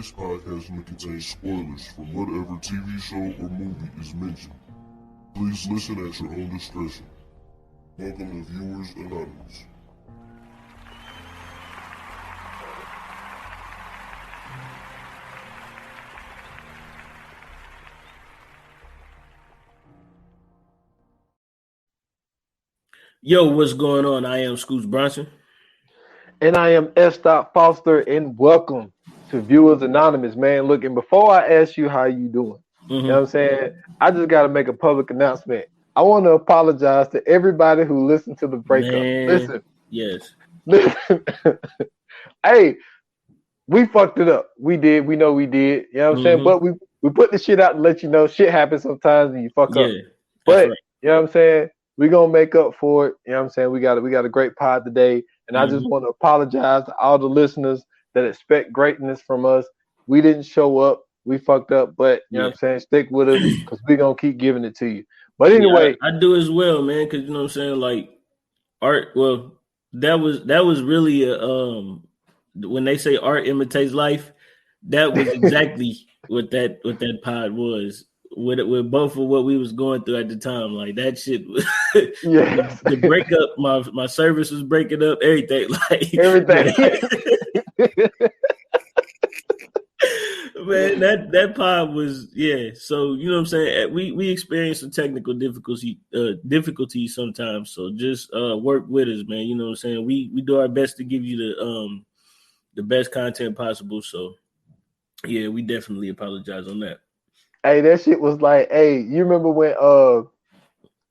This podcast may contain spoilers from whatever TV show or movie is mentioned. Please listen at your own discretion. Welcome to Viewers Anonymous. Yo, what's going on? I am Scoots Bronson. And I am S. Foster, and welcome to Viewers Anonymous, man. Look, and before I ask you how you doing, you know what I'm saying? I just got to make a public announcement. I want to apologize to everybody who listened to the breakup. Man, listen. Hey, we fucked it up. We did. We know we did. You know what I'm saying? But we put the shit out to let you know shit happens sometimes and you fuck up. But, right. You know what I'm saying? We're going to make up for it. You know what I'm saying? We got a great pod today. And I just want to apologize to all the listeners that expect greatness from us. We didn't show up. We fucked up. But, you know what I'm saying? Stick with us because we're going to keep giving it to you. But anyway. I do as well, man, because, you know what I'm saying? Like, art, well, that was really when they say art imitates life, that was exactly what that pod was. With both of what we was going through at the time, like that shit. The breakup, my service was breaking up, everything, like everything. Man, that pod was So you know what I'm saying. We experienced some technical difficulties sometimes. So just work with us, man. You know what I'm saying. We do our best to give you the best content possible. So yeah, we definitely apologize on that. Hey, that shit was like, hey, you remember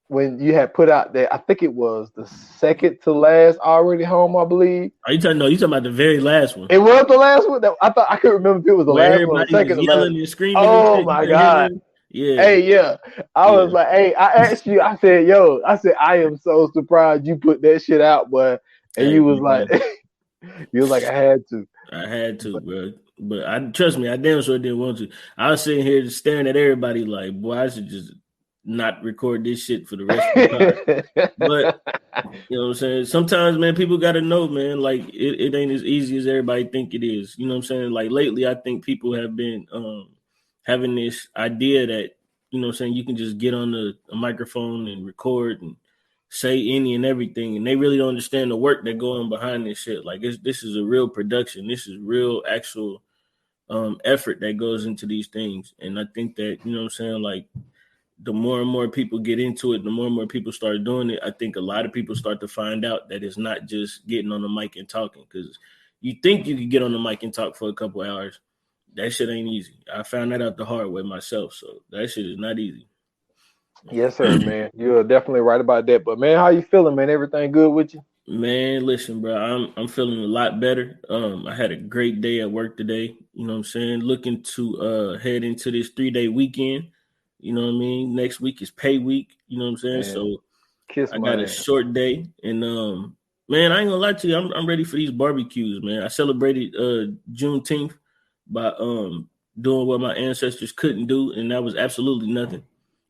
when you had put out that, I think it was the second to last Already Home, I believe. Are you talking about the very last one? It was the last one. I thought I couldn't remember if it was the last one or the second. Yelling and screaming. Oh my god! Yeah. Hey, yeah. I was like, hey, I asked you. I said, I am so surprised you put that shit out, boy. And you was like, I had to. I had to, bro. But trust me, I damn sure didn't want to. I was sitting here staring at everybody like, boy, I should just not record this shit for the rest of the time. But you know what I'm saying? Sometimes, man, people gotta know, man, like it ain't as easy as everybody think it is. You know what I'm saying? Like lately, I think people have been having this idea that, you know what I'm saying, you can just get on a microphone and record and say any and everything, and they really don't understand the work that go on behind this shit. Like this is a real production. This is real actual effort that goes into these things. And I think that, you know what I'm saying, like the more and more people get into it, the more and more people start doing it, I think a lot of people start to find out that it's not just getting on the mic and talking, because you think you could get on the mic and talk for a couple hours. That shit ain't easy. I found that out the hard way myself, so that shit is not easy. Yes, sir, man. You're definitely right about that. But man, how you feeling, man? Everything good with you? Man, listen, bro, I'm feeling a lot better. I had a great day at work today. You know what I'm saying? Looking to head into this 3-day weekend. You know what I mean? Next week is pay week. You know what I'm saying? Man, so I got a short day, and man, I ain't gonna lie to you. I'm ready for these barbecues, man. I celebrated Juneteenth by doing what my ancestors couldn't do, and that was absolutely nothing.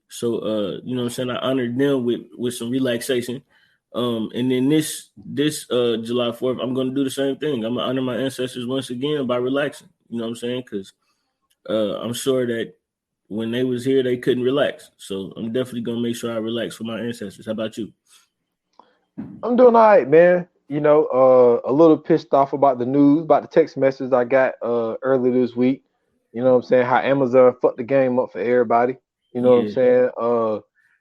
So you know what I'm saying? I honored them with some relaxation. And then this July 4th, I'm gonna do the same thing. I'm gonna honor my ancestors once again by relaxing. You know what I'm saying? Because I'm sure that when they was here, they couldn't relax. So I'm definitely gonna make sure I relax for my ancestors. How about you? I'm doing all right, man. You know, a little pissed off about the news, about the text message I got earlier this week. You know what I'm saying? How Amazon fucked the game up for everybody. You know what I'm saying?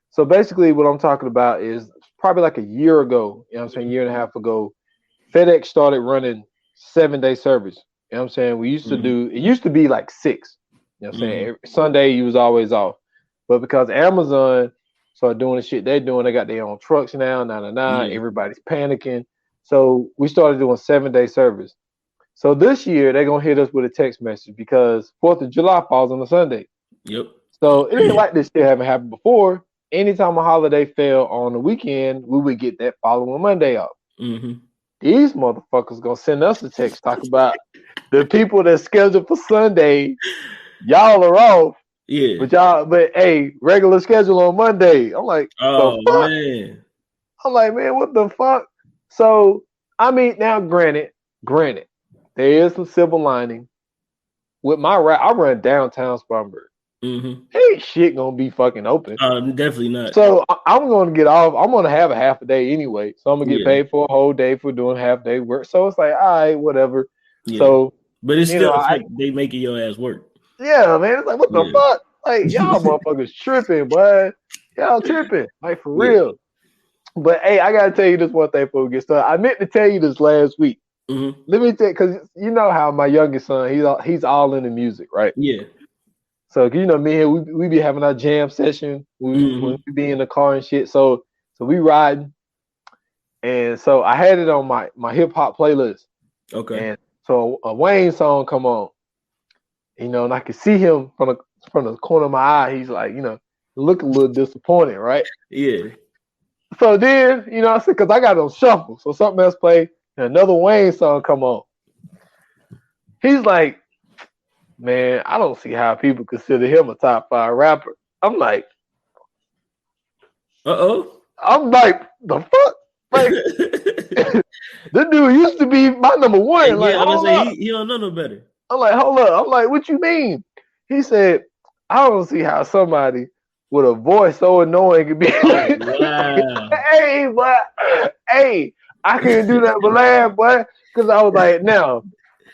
So basically what I'm talking about is probably like a year ago, you know what I'm saying, year and a half ago, FedEx started running 7-day service. You know what I'm saying? We used to do, it used to be like 6. You know what I'm saying? Every Sunday you was always off. But because Amazon started doing the shit they're doing, they got their own trucks now, everybody's panicking. So we started doing 7-day service. So this year they're gonna hit us with a text message because 4th of July falls on a Sunday. Yep. So it ain't like this shit haven't happened before. Anytime a holiday fell on the weekend, we would get that following Monday off. These motherfuckers gonna send us a text talking about the people that's scheduled for Sunday, y'all are off. Yeah. But hey, regular schedule on Monday. I'm like, oh man. I'm like, man, what the fuck? So I mean, now granted, there is some silver lining. with my rap, I run downtown Spartanburg. Ain't shit gonna be fucking open. Definitely not. So I'm gonna get off. I'm gonna have a half a day anyway. So I'm gonna get paid for a whole day for doing half day work. So it's like, all right, whatever. Yeah. So, but it's still they making your ass work. Yeah, man. It's like, what the fuck? Like, y'all motherfuckers tripping, boy. Y'all tripping, like for real. But hey, I gotta tell you this one thing before we get started. I meant to tell you this last week. Let me tell you, because you know how my youngest son, he's all into music, right? Yeah. So you know, me and we be having our jam session when we be in the car and shit. So we riding, and so I had it on my hip hop playlist. Okay. And so a Wayne song come on, you know, and I could see him from the corner of my eye. He's like, you know, look a little disappointed, right? Yeah. So then, you know, I said, because I got it on shuffle, so something else played, and another Wayne song come on. He's like, man, I don't see how people consider him a top 5 rapper. I'm like, I'm like, the fuck? Like, this dude used to be my number one. Yeah, like, I was say he don't know no better. I'm like, hold up. I'm like, what you mean? He said, I don't see how somebody with a voice so annoying could be. Wow. Hey, but hey, I couldn't do that but laugh, boy, because I was like, now,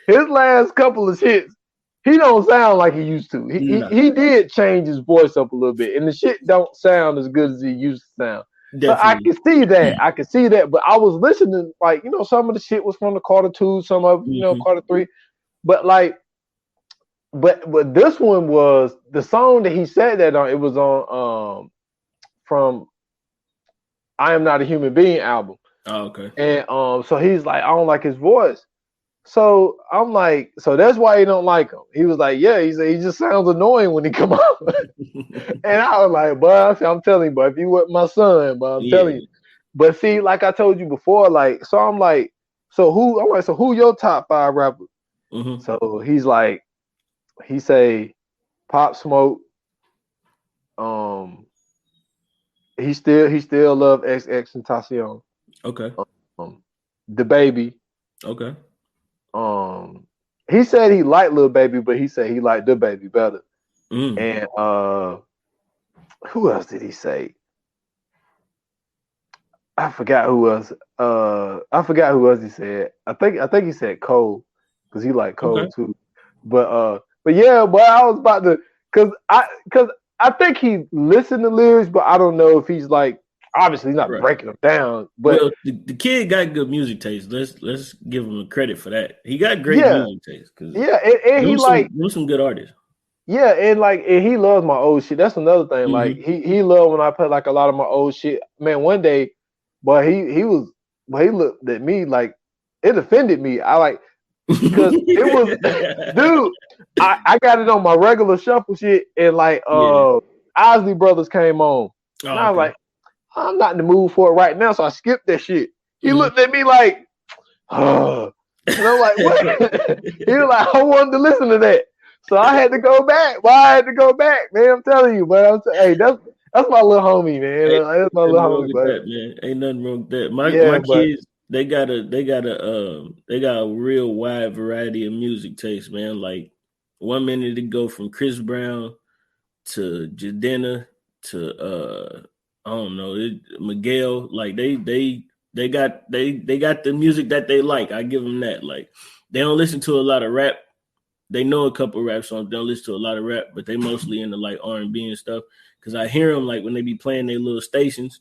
his last couple of hits, he don't sound like he used to. He did change his voice up a little bit, and the shit don't sound as good as he used to sound. Definitely. So I can see that. I can see that. But I was listening, like, you know, some of the shit was from the Carter 2, some of you know, Carter 3. But like, but this one was the song that he said that on. It was on from I Am Not a Human Being album. Oh, okay. And so he's like, I don't like his voice. So I'm like, so that's why he don't like him. He was like, yeah, he said he just sounds annoying when he come out. And I was like, but I'm telling you, but if you were my son, but I'm telling you. But see, like I told you before, like, so I'm like, so who your top 5 rappers? So he's like, he say Pop Smoke. He still love XXXTentacion. Okay. The Baby. Okay. He said he liked Lil Baby, but he said he liked the Baby better. And who else did he say? I forgot who else. He said. I think he said Cole, because he liked Cole too. But yeah, but I was about to, cause I think he listened to lyrics, but I don't know if he's like, obviously he's not breaking them down. But well, the kid got good music taste. Let's give him credit for that. He got great music taste. And he like some good artists. Yeah, and he loves my old shit. That's another thing. Like he loved when I play like a lot of my old shit. Man, one day, but he looked at me like it offended me. I like because it was dude. I got it on my regular shuffle shit, and like Isley Brothers came on. And I was like, I'm not in the mood for it right now, so I skipped that shit. He looked at me like, and I'm like, what? He was like, I wanted to listen to that. So I had to go back. Well, I had to go back, man. I'm telling you, but hey, that's my little homie, man. That's my little homie, that, man. Ain't nothing wrong with that. My kids, they got a real wide variety of music taste, man. Like 1 minute to go from Chris Brown to Jadena to I don't know, Miguel. Like they got the music that they like. I give them that. Like they don't listen to a lot of rap. They know a couple rap songs. They don't listen to a lot of rap, but they mostly into like R&B and stuff. Because I hear them like when they be playing their little stations,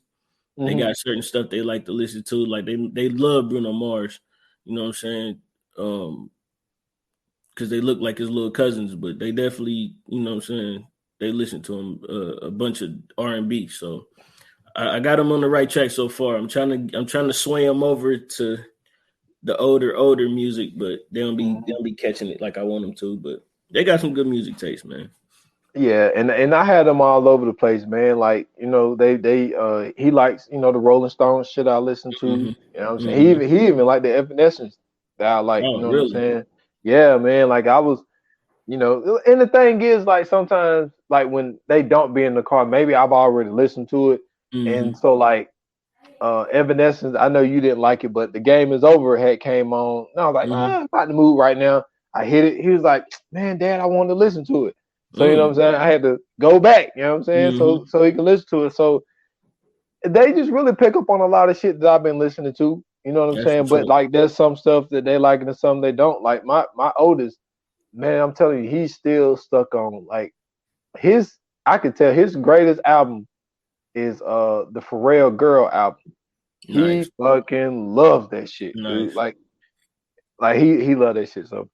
they got certain stuff they like to listen to. Like they love Bruno Mars. You know what I'm saying? Because they look like his little cousins, but they definitely, you know what I'm saying, they listen to him a bunch of R&B. So I got them on the right track so far. I'm trying to sway them over to the older music, but they don't be catching it like I want them to. But they got some good music taste, man. Yeah, and I had them all over the place, man. Like, you know, he likes, you know, the Rolling Stones shit I listen to. You know what I'm saying? He even liked the Evanescence that I like. You know what I'm saying? Yeah, man. Like I was, you know, and the thing is, like sometimes, like when they don't be in the car, maybe I've already listened to it, and so like. Evanescence, I know you didn't like it, but The Game Is Over had came on. And I was like, I'm not in the mood right now. I hit it. He was like, man, Dad, I wanted to listen to it. So you know what I'm saying? I had to go back, you know what I'm saying? So he can listen to it. So they just really pick up on a lot of shit that I've been listening to. You know what I'm saying? But like there's some stuff that they like and some they don't. Like my oldest, man, I'm telling you, he's still stuck on like I could tell his greatest album is the Pharrell Girl album. Nice. He fucking loves that shit. Nice. Dude. Like he loved that shit. So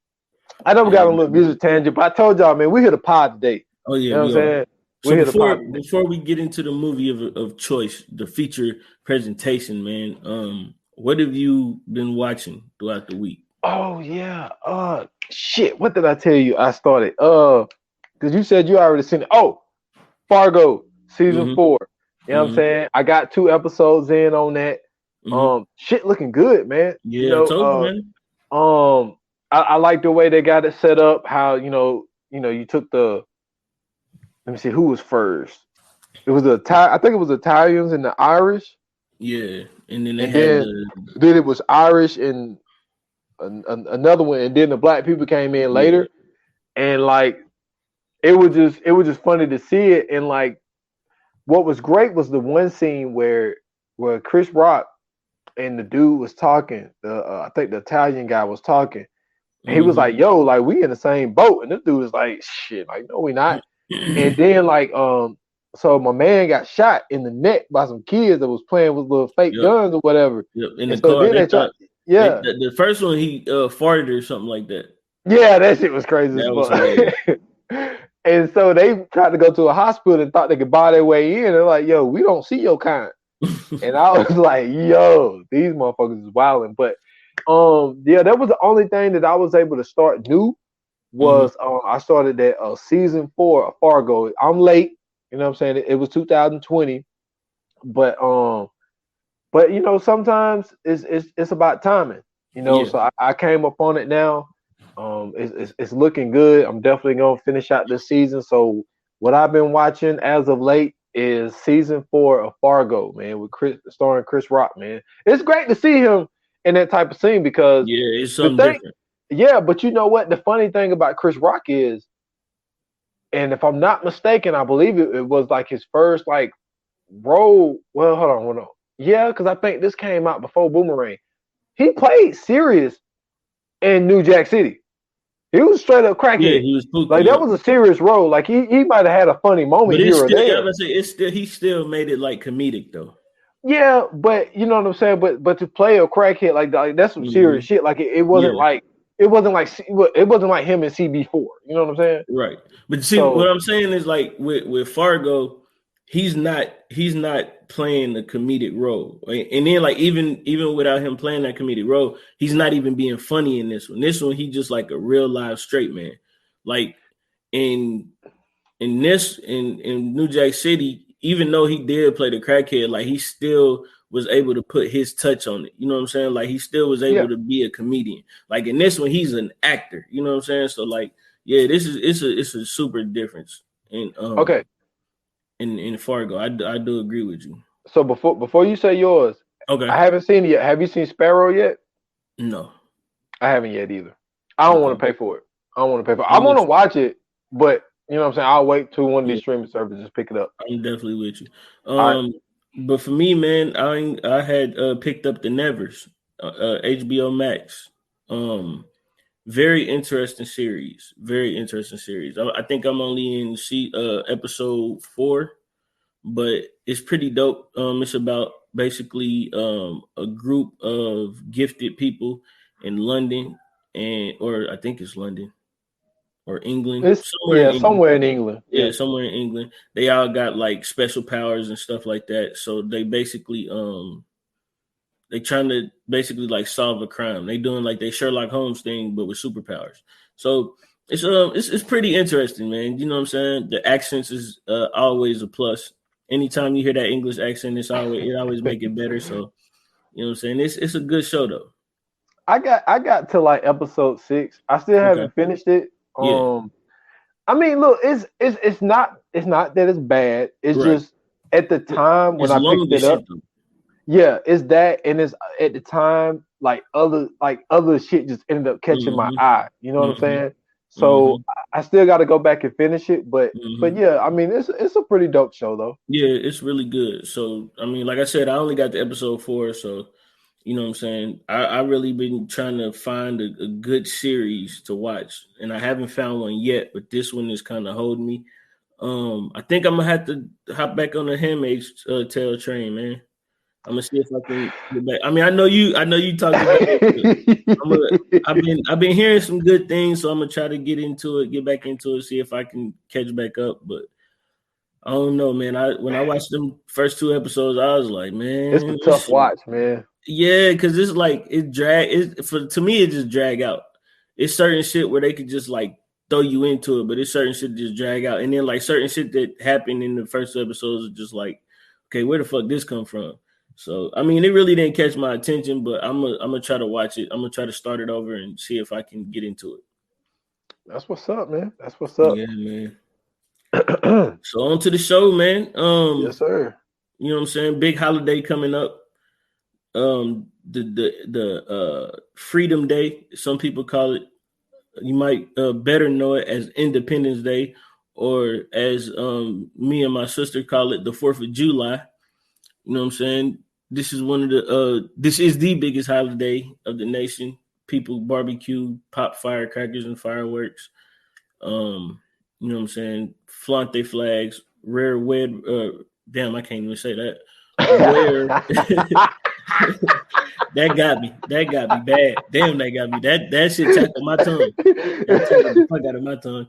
I know we got a little music tangent, but I told y'all, man, we hit a pod today. Oh yeah, you know what I'm saying? So before we get into the movie of choice, the feature presentation, man, what have you been watching throughout the week? Oh yeah, shit. What did I tell you? I started because you said you already seen it. Oh, Fargo season 4. You know what I'm saying? I got 2 episodes in on that. Shit looking good, man. Yeah, you know, man. I like the way they got it set up. How you took the. Let me see who was first. It was I think it was Italians and the Irish. Yeah, and then then it was Irish and another one, and then the black people came in later, and like it was just funny to see it. And like what was great was the one scene where Chris Rock and the dude was talking. I think the Italian guy was talking. And he was like, "Yo, like we in the same boat," and this dude was like, "Shit, like no, we not." And then like so my man got shot in the neck by some kids that was playing with little fake guns or whatever. Yep. In the car. The first one he farted or something like that. Yeah, that shit was crazy. That was and so they tried to go to a hospital and thought they could buy their way in. They're like, "Yo, we don't see your kind." And I was like, "Yo, these motherfuckers is wilding." But that was the only thing that I was able to start new. Was I started that season 4 of Fargo. I'm late, you know what I'm saying? It was 2020, but you know sometimes it's about timing, you know. Yeah. So I came up on it now. It's looking good. I'm definitely gonna finish out this season. So what I've been watching as of late is season 4 of Fargo, man, with starring Chris Rock, man. It's great to see him in that type of scene because it's something different. Yeah, but you know what? The funny thing about Chris Rock is, and if I'm not mistaken, I believe it was like his first like role. Well, hold on. Yeah, because I think this came out before Boomerang. He played serious in New Jack City. He was straight up crackhead. Yeah, he was spooky, like that was a serious role. Like he might have had a funny moment here or there. He still made it like comedic though. Yeah, but you know what I'm saying. But to play a crackhead like that's some serious shit. Like it wasn't like. It wasn't like him and CB4. You know what I'm saying? Right. But see, what I'm saying is like with Fargo, he's not playing the comedic role. And then like even without him playing that comedic role, he's not even being funny in this one. This one, he just like a real live straight man. Like in New Jack City, even though he did play the crackhead, like he still was able to put his touch on it. You know what I'm saying? Like he still was able to be a comedian. Like in this one, he's an actor. You know what I'm saying? So like, yeah, it's a super difference. In in Fargo, I do agree with you. So before you say yours, okay, I haven't seen it yet. Have you seen Sparrow yet? No, I haven't yet either. I don't want to pay for it. I want to watch it, but you know what I'm saying? I'll wait till one of these streaming services pick it up. I'm definitely with you. But for me, man, I had picked up The Nevers, HBO Max. Very interesting series. I think I'm only in episode 4, but it's pretty dope. It's about basically a group of gifted people in London, or I think it's London. Or England. Somewhere in England. Yeah, somewhere in England. They all got like special powers and stuff like that. So they basically they trying to basically like solve a crime. They doing like they Sherlock Holmes thing, but with superpowers. So it's pretty interesting, man. You know what I'm saying? The accents is always a plus. Anytime you hear that English accent, it always make it better. So you know what I'm saying? It's a good show though. I got to like episode 6. I still haven't finished it. Yeah. I mean, look, it's not that it's bad. It's just at the time when I picked it up. Yeah, it's that, and it's at the time like other shit just ended up catching my eye. You know what I'm saying? So I still got to go back and finish it, but yeah, I mean it's a pretty dope show though. Yeah, it's really good. So I mean, like I said, I only got to episode 4, so you know what I'm saying. I really been trying to find a good series to watch, and I haven't found one yet. But this one is kind of holding me. I think I'm gonna have to hop back on the Handmaid's Tale train, man. I'm gonna see if I can get back. I mean, I know you talked about it. I've been hearing some good things, so I'm gonna try to get back into it, see if I can catch back up. But I don't know, man. When I watched them first 2 episodes, I was like, man, it's a tough watch, man. Yeah, because it's like to me, it just drag out. It's certain shit where they could just like throw you into it, but it's certain shit just drag out. And then like certain shit that happened in the first 2 episodes are just like, okay, where the fuck this come from? So I mean, it really didn't catch my attention, but I'm gonna try to watch it. I'm gonna try to start it over and see if I can get into it. That's what's up, man. That's what's up. Yeah, man. So on to the show, man. Yes, sir. You know what I'm saying? Big holiday coming up. The Freedom Day, some people call it. You might better know it as Independence Day, or as me and my sister call it, the 4th of July. You know what I'm saying? This is the biggest holiday of the nation. People barbecue, pop firecrackers and fireworks. You know what I'm saying? Flaunt their flags, rare wed. Damn, I can't even say that. That got me bad. Damn, that got me. That shit tackled my tongue. That tackled the fuck out of my tongue.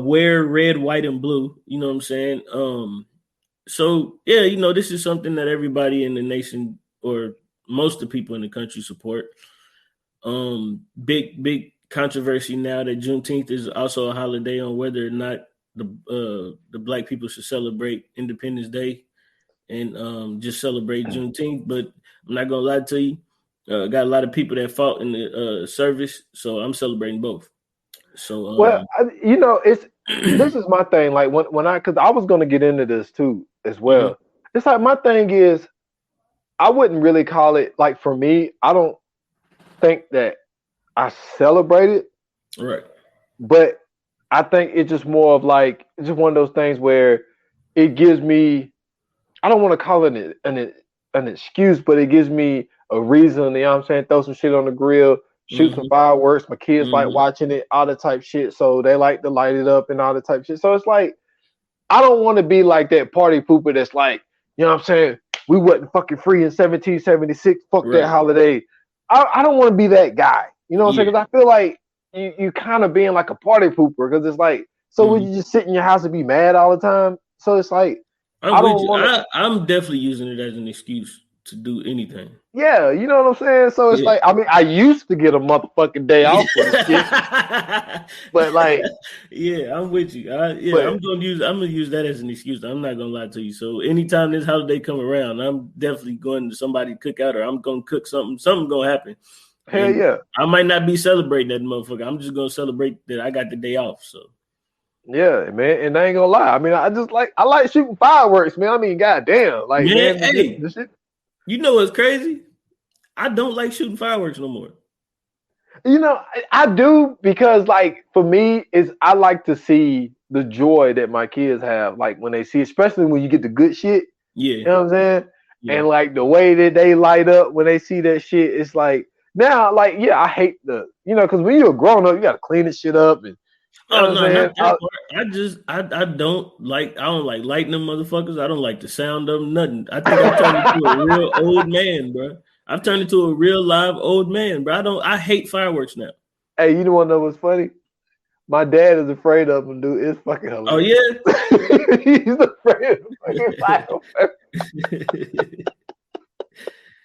Wear red, white, and blue. You know what I'm saying? So yeah, you know, this is something that everybody in the nation, or most of the people in the country, support. Big controversy now that Juneteenth is also a holiday on whether or not the black people should celebrate Independence Day and just celebrate Juneteenth. But I'm not gonna lie to you, got a lot of people that fought in the service, so I'm celebrating both. So well, you know, this is my thing. Like because I was gonna get into this too as well. It's like my thing is, I wouldn't really call it, like, for me, I don't think that I celebrate it, right? But I think it's just more of like, it's just one of those things where it gives me, I don't want to call it an excuse, but it gives me a reason, you know what I'm saying? Throw some shit on the grill, shoot some fireworks. My kids like watching it, all the type shit. So they like to light it up and all the type shit. So it's like, I don't want to be like that party pooper that's like, you know what I'm saying? We wasn't fucking free in 1776. Fuck that holiday. I don't want to be that guy. You know what I'm saying? Because I feel like you kind of being like a party pooper, because it's like, so would you just sit in your house and be mad all the time? So it's like, I'm definitely using it as an excuse to do anything. Yeah, you know what I'm saying? So it's like, I mean, I used to get a motherfucking day off for this shit. But like, yeah, I'm with you. I'm gonna use that as an excuse. I'm not gonna lie to you. So anytime this holiday come around, I'm definitely going to somebody cookout, or I'm gonna cook something. Something gonna happen. Hell yeah. I might not be celebrating that motherfucker. I'm just gonna celebrate that I got the day off. So yeah, man, and I ain't gonna lie. I mean, I like shooting fireworks, man. I mean, goddamn, like, man, this shit. You know what's crazy? I don't like shooting fireworks no more. You know, I do, because, like, for me, I like to see the joy that my kids have, like, when they see, especially when you get the good shit. Yeah. You know what I'm saying? Yeah. And, like, the way that they light up when they see that shit, it's like, now, like, yeah, I hate because when you're a grown up, you got to clean this shit up. And, I don't like lighting them motherfuckers. I don't like the sound of them, nothing. I think I turned into a real old man, bro. I've turned into a real live old man, bro. I hate fireworks now. Hey, you want to know what's funny? My dad is afraid of them, dude. It's fucking hilarious. Oh, yeah? He's afraid of fucking fireworks.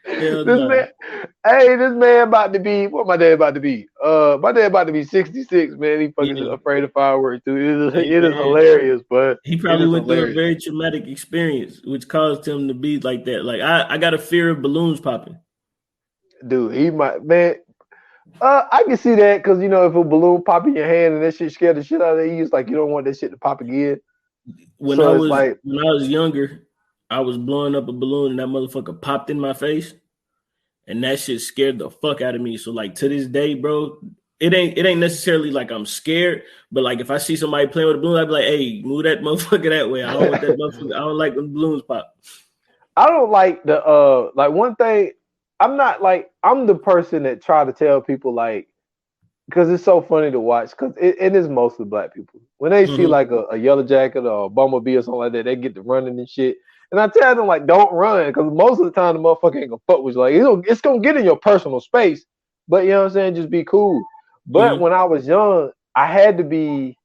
This man about to be, what my dad about to be? My dad about to be 66, man. He fucking afraid of fireworks, dude. It is hilarious, but he probably went through a very traumatic experience, which caused him to be like that. Like, I got a fear of balloons popping. Dude, he might, man. I can see that, because, if a balloon pop in your hand and that shit scared the shit out of you, it's like you don't want that shit to pop again. When I was younger, I was blowing up a balloon and that motherfucker popped in my face. and that shit scared the fuck out of me. So like to this day, bro, it ain't necessarily like I'm scared, but like if I see somebody playing with a balloon, I'd be like, hey, move that motherfucker that way. I don't want that motherfucker. I don't like when balloons pop. I don't like the like one thing. I'm the person that try to tell people like, because it's so funny to watch because it is mostly black people. When they see like a yellow jacket or a bumblebee or something like that, they get to running and shit. And I tell them like, don't run, because most of the time the motherfucker ain't gonna fuck with you. Like it's gonna get in your personal space, but you know what I'm saying, just be cool. But when I was young, I had to be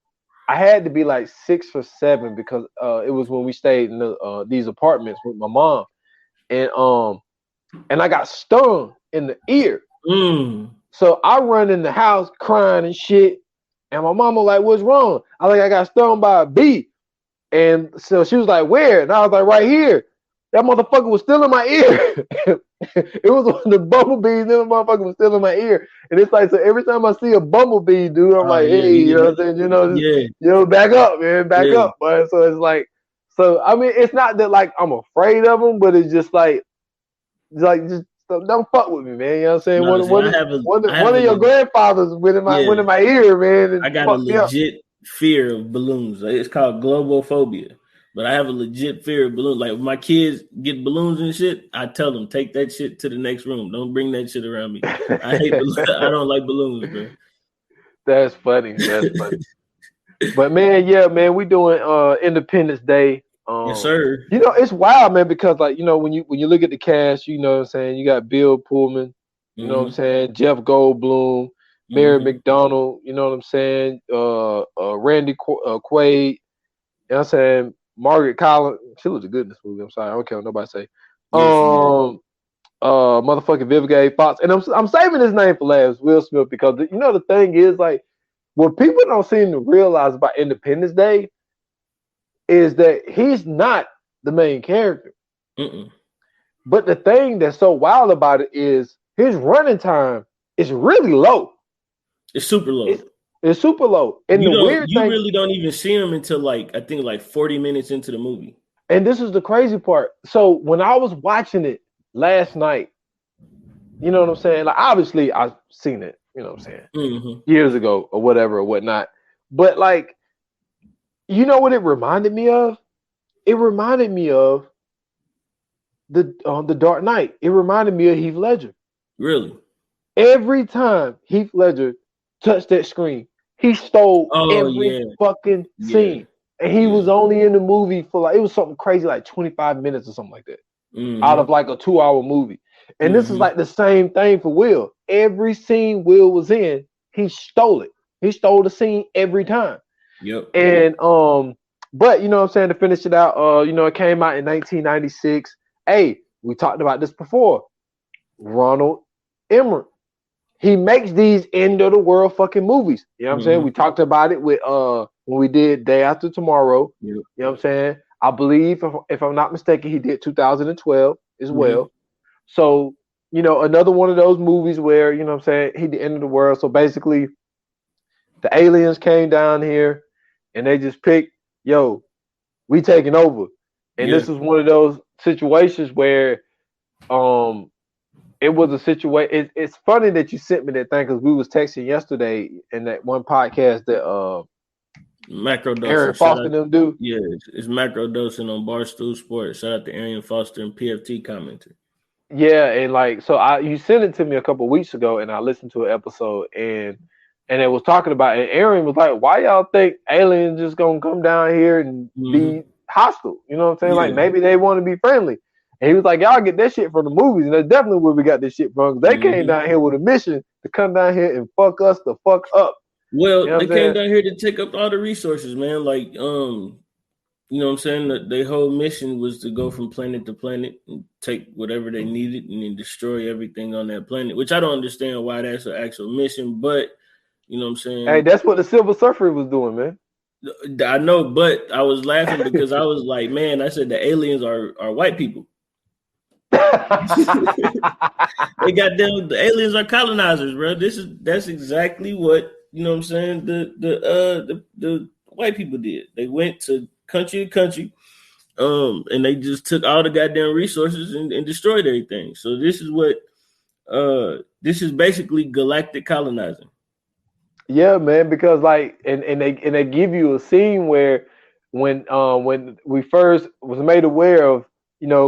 like 6 or 7 because it was when we stayed in these apartments with my mom, and I got stung in the ear. So I run in the house crying and shit, and my mama like, "What's wrong?" I got stung by a bee, and so she was like, "Where?" And I was like, "Right here." That motherfucker was still in my ear. It was one of the bumblebees, and the motherfucker was still in my ear. And it's like, so every time I see a bumblebee, dude, I'm like, hey, you know what I'm saying? You know, back up, man, back up. But so it's like, so I mean, it's not that like I'm afraid of them, but it's just like just don't fuck with me, man. You know what I'm saying? One of your grandfathers went in my ear, man. And I got a legit fear of balloons. It's called globophobia. But I have a legit fear of balloons. Like when my kids get balloons and shit, I tell them, take that shit to the next room. Don't bring that shit around me. I hate balloons. I don't like balloons, bro. That's funny. That's funny. But man, yeah, man, we doing Independence Day. Yes, sir. You know, it's wild, man, because like, you know, when you look at the cast, you know what I'm saying, you got Bill Pullman, you know what I'm saying, Jeff Goldblum, Mary McDonald, you know what I'm saying, Randy Quaid, you know what I'm saying, Margaret Collins, she looks good in this movie. I'm sorry, I don't care what nobody say. Motherfucking Vivica A. Fox, and I'm saving his name for last, Will Smith, because you know the thing is like what people don't seem to realize about Independence Day is that he's not the main character. But the thing that's so wild about it is his running time is really low. It's super low. It's super low. And you really don't even see him until like I think like 40 minutes into the movie. And this is the crazy part. So when I was watching it last night, you know what I'm saying? Like obviously I've seen it, you know what I'm saying, years ago or whatever or whatnot. But like, you know what it reminded me of? It reminded me of the Dark Knight. It reminded me of Heath Ledger. Really? Every time Heath Ledger touched that screen, he stole every fucking scene. And he was only in the movie for like, it was something crazy like 25 minutes or something like that out of like a 2-hour movie. And this is like the same thing for Will. Every scene Will was in, he stole it. He stole the scene every time. Yep. And but you know what I'm saying, to finish it out, you know, it came out in 1996. Hey, we talked about this before. Ronald Emmerich. He makes these end of the world fucking movies. You know what I'm saying? We talked about it with when we did Day After Tomorrow. You know what I'm saying? I believe if I'm not mistaken, he did 2012 as well. So, you know, another one of those movies where, you know what I'm saying, he the end of the world. So basically the aliens came down here and they just picked, yo, we taking over. And this is one of those situations where it was a situation. It's funny that you sent me that thing because we was texting yesterday in that one podcast that Macrodosing. Aaron Foster and them do. Yeah, it's Macrodosing on Barstool Sports. Shout out to Aaron Foster and PFT commenter. Yeah, and like so you sent it to me a couple of weeks ago and I listened to an episode and it was talking about, and Aaron was like, why y'all think aliens just gonna come down here and be hostile? You know what I'm saying? Like maybe they want to be friendly. And he was like, y'all get that shit from the movies, and that's definitely where we got this shit from. They came down here with a mission to come down here and fuck us the fuck up. Well, you know they came down here to take up all the resources, man. Like, you know what I'm saying? Their whole mission was to go from planet to planet and take whatever they needed and then destroy everything on that planet, which I don't understand why that's an actual mission, but you know what I'm saying? Hey, that's what the Silver Surfer was doing, man. I know, but I was laughing because I was like, man, I said the aliens are white people. They got them. The aliens are colonizers, bro. That's exactly what, you know what I'm saying, the white people did. They went to country, and they just took all the goddamn resources and destroyed everything. So this is what This is basically galactic colonizing. Yeah, man, because like and they give you a scene where when we first was made aware of,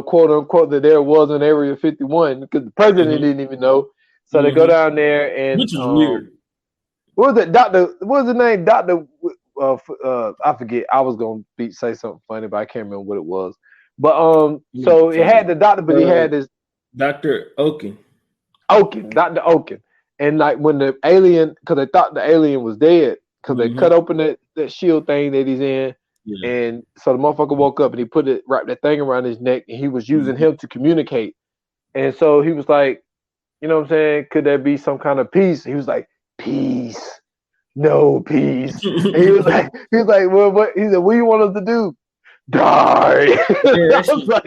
quote unquote, that there was an Area 51, because the president didn't even know. So they go down there and which is weird. What was it, what was the name? I forget. I was gonna say something funny, but I can't remember what it was. But so it had the doctor, but he had this Dr. Oken, Dr. Oken. And like when the alien, because they thought the alien was dead, because they cut open that shield thing that he's in, and so the motherfucker woke up and he wrapped that thing around his neck, and he was using him to communicate. And so he was like, you know what I'm saying? Could there be some kind of peace? He was like, peace, no peace. And he was like, well, what? He said, what do you want us to do? Die. Yeah, I was like,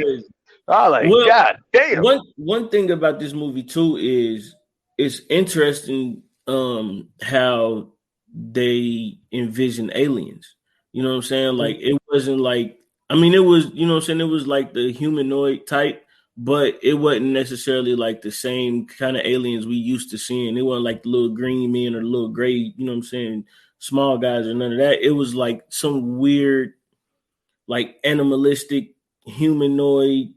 well, God damn. One thing about this movie too is it's interesting how they envision aliens. You know what I'm saying? Like it wasn't like, I mean, it was, you know what I'm saying, it was like the humanoid type, but it wasn't necessarily like the same kind of aliens we used to seeing. It wasn't like the little green men or the little gray, you know what I'm saying, small guys or none of that. It was like some weird, like animalistic humanoid,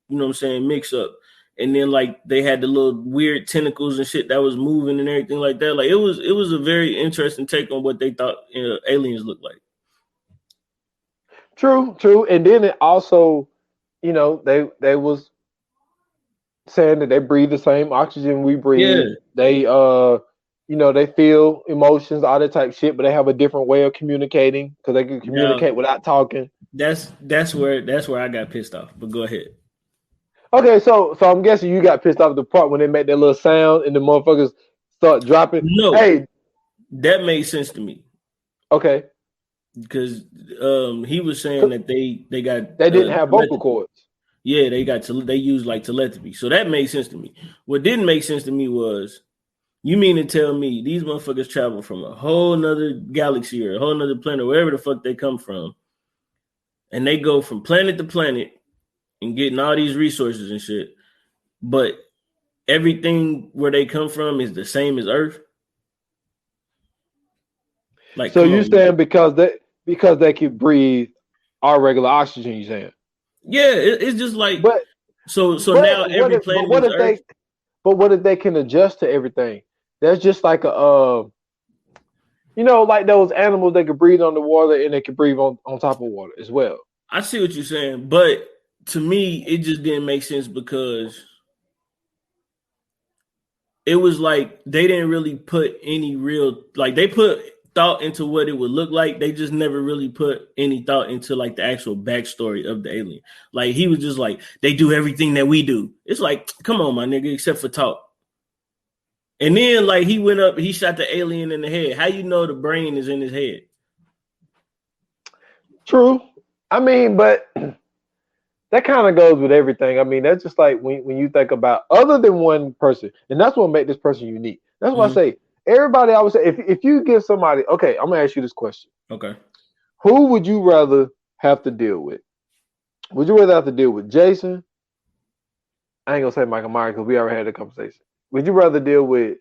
you know what I'm saying, mix up. And then like they had the little weird tentacles and shit that was moving and everything like that. Like it was a very interesting take on what they thought aliens looked like. True. And then it also, they was saying that they breathe the same oxygen we breathe. Yeah. They they feel emotions, all that type of shit, but they have a different way of communicating because they can communicate without talking. That's where I got pissed off. But go ahead. Okay, so I'm guessing you got pissed off the part when they make that little sound and the motherfuckers start dropping. No, hey, that made sense to me. Okay, because he was saying that they didn't have vocal cords. Yeah, they used like telepathy, so that made sense to me. What didn't make sense to me was, you mean to tell me these motherfuckers travel from a whole nother galaxy or a whole nother planet, wherever the fuck they come from, and they go from planet to planet and getting all these resources and shit, but everything where they come from is the same as Earth? Like, so you saying because they can breathe our regular oxygen, you saying? Yeah, it's just like, but now every planet is Earth. But what if they can adjust to everything? That's just like a like those animals that can breathe underwater and they can breathe on top of water as well. I see what you're saying, but to me, it just didn't make sense because it was like they didn't really put any real, like they put thought into what it would look like. They just never really put any thought into like the actual backstory of the alien. Like he was just like, they do everything that we do. It's like, come on, my nigga, except for talk. And then like he went up, he shot the alien in the head. How you know the brain is in his head? True. I mean, but that kind of goes with everything. I mean, that's just like when you think about other than one person, and that's what makes this person unique. That's why I say everybody. I would say if you give somebody, okay, I'm gonna ask you this question. Okay, who would you rather have to deal with? Would you rather have to deal with Jason? I ain't gonna say Michael Myers because we already had a conversation. Would you rather deal with,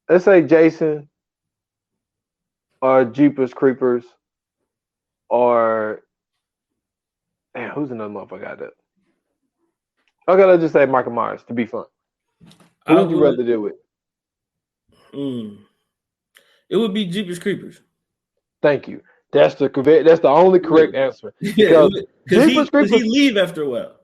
let's say Jason, or Jeepers Creepers, or damn, who's another motherfucker out there? Okay, let's just say Michael Myers to be fun. Who would you rather deal with? It would be Jeepers Creepers. Thank you. That's the only correct answer. Because he leave after a while.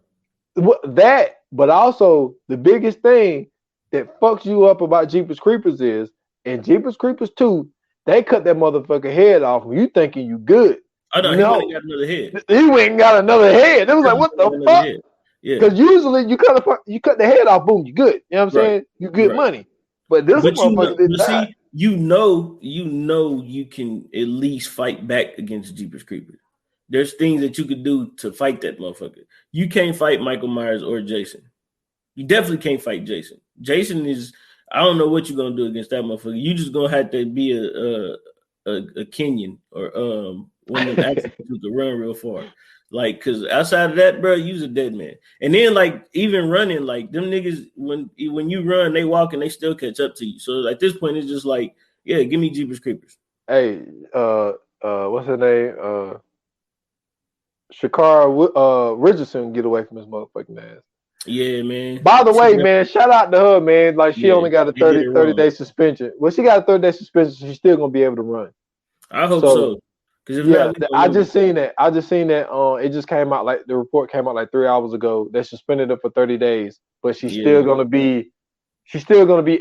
That, but also the biggest thing that fucks you up about Jeepers Creepers is, in Jeepers Creepers 2, they cut that motherfucker head off when you thinking you good. Oh no, he went and got another head. He went and got another head. It was like, what the fuck? Yeah. Because usually you cut the head off, boom, you good. You know what I'm saying? You good money. But this motherfucker didn't die. See, you know you can at least fight back against Jeepers Creepers. There's things that you could do to fight that motherfucker. You can't fight Michael Myers or Jason. You definitely can't fight Jason. Jason is, I don't know what you're gonna do against that motherfucker. You just gonna have to be a Kenyan or one of them actors who can run real far. Like, cause outside of that, bro, you's a dead man. And then, like, even running, like them niggas, when you run, they walk and they still catch up to you. So at this point, it's just like, yeah, give me Jeepers Creepers. Hey, what's her name? Shakara Richardson get away from his motherfucking ass. Yeah, man. By the way, man, shout out to her, man. Like she only got a 30-day suspension. Well, she got a 30-day suspension. She's still gonna be able to run. I hope so. Yeah, I just seen that. It just came out like the report came out like 3 hours ago. They suspended her for 30 days, but she's still gonna be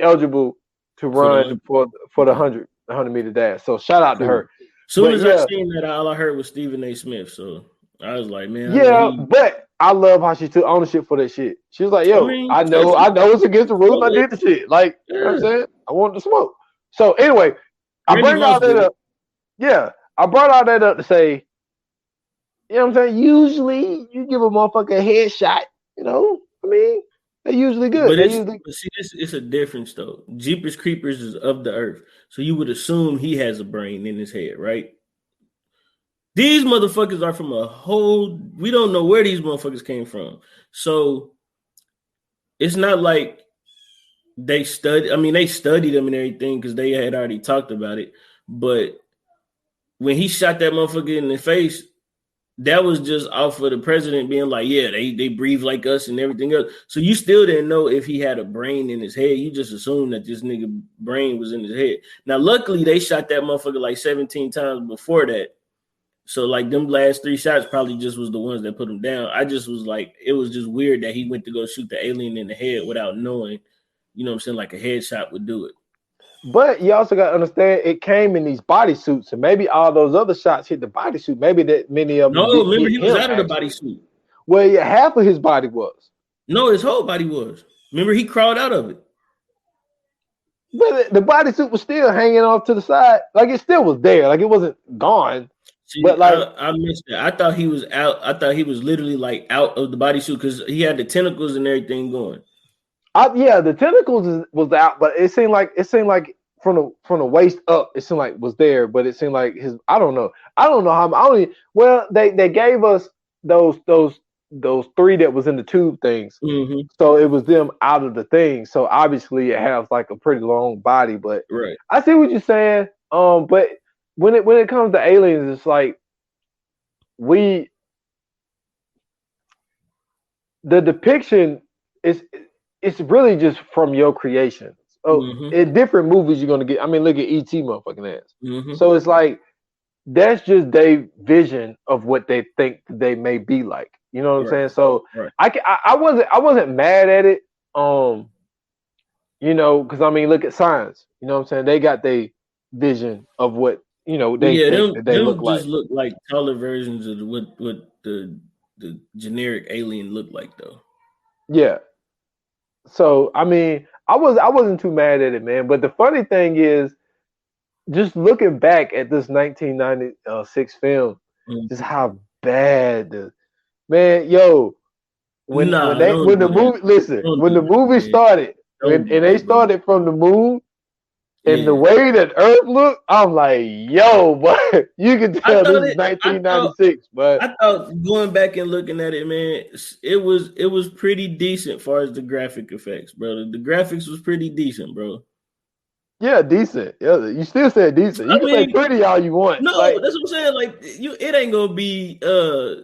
eligible to run for the 100-meter dash. So shout out to her. As soon as I seen that, all I heard was Stephen A. Smith. So I was like, man. But I love how she took ownership for that shit. She was like, yo, I know it's against the rules. I did the shit. Like, you know what I'm saying? I wanted to smoke. So anyway, I bring all that up. Yeah, I brought all that up to say, you know what I'm saying? Usually you give a motherfucker a headshot, you know? I mean, they're usually good. But see, it's a difference though. Jeepers Creepers is of the earth. So you would assume he has a brain in his head, right? These motherfuckers are from we don't know where these motherfuckers came from. So it's not like they studied them and everything because they had already talked about it. But when he shot that motherfucker in the face, that was just off of the president being like, yeah, they breathe like us and everything else. So you still didn't know if he had a brain in his head. You just assumed that this nigga brain was in his head. Now, luckily, they shot that motherfucker like 17 times before that. So, like, them last 3 shots probably just was the ones that put him down. I just was like, it was just weird that he went to go shoot the alien in the head without knowing, you know what I'm saying, like a headshot would do it. But you also got to understand it came in these bodysuits, and maybe all those other shots hit the bodysuit. Maybe that many of them. No, remember he was out of the bodysuit. Well, yeah, half of his body was. No, his whole body was. Remember, he crawled out of it. But the bodysuit was still hanging off to the side, like it still was there, like it wasn't gone. See, but like I missed that. I thought he was out. I thought he was literally like out of the bodysuit because he had the tentacles and everything going. The tentacles was out, but it seemed like from the waist up, it seemed like was there, but it seemed like his. I don't know how. They gave us those 3 that was in the tube things, so it was them out of the thing. So obviously it has like a pretty long body, but right. I see what you're saying. But when it comes to aliens, it's like the depiction is. It's really just from your creation. So in different movies, you're gonna get. I mean, look at E.T. motherfucking ass. So it's like that's just their vision of what they think they may be like. You know what I'm saying? So I wasn't mad at it. You know, because I mean, look at science. You know what I'm saying? They got their vision of what they think they look like. Just look like taller versions of what the generic alien looked like, though. Yeah. So I mean, I wasn't too mad at it, man. But the funny thing is, just looking back at this 1996 film, just how bad when the movie started and they started from the moon and the way that Earth looked, I'm like, yo, but you can tell this is 1996. But I thought going back and looking at it, man, it was pretty decent as far as the graphic effects, bro. The graphics was pretty decent, bro. Yeah, decent. Yeah, you still said decent. You can say pretty all you want. No, that's what I'm saying. Like it ain't gonna be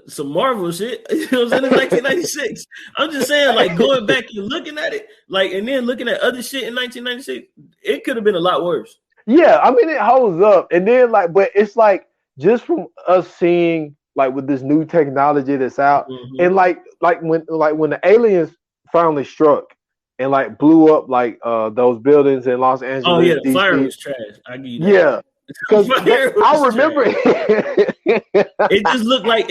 some Marvel shit. You know what I'm saying? It's 1996. I'm just saying, like going back and looking at it, like and then looking at other shit in 1996, it could have been a lot worse. Yeah, I mean it holds up, and then but it's like just from us seeing like with this new technology that's out, and like when the aliens finally struck. And like blew up like those buildings in Los Angeles. Oh yeah, the DC. Fire was trash. I give you that. Yeah, because I remember it just looked like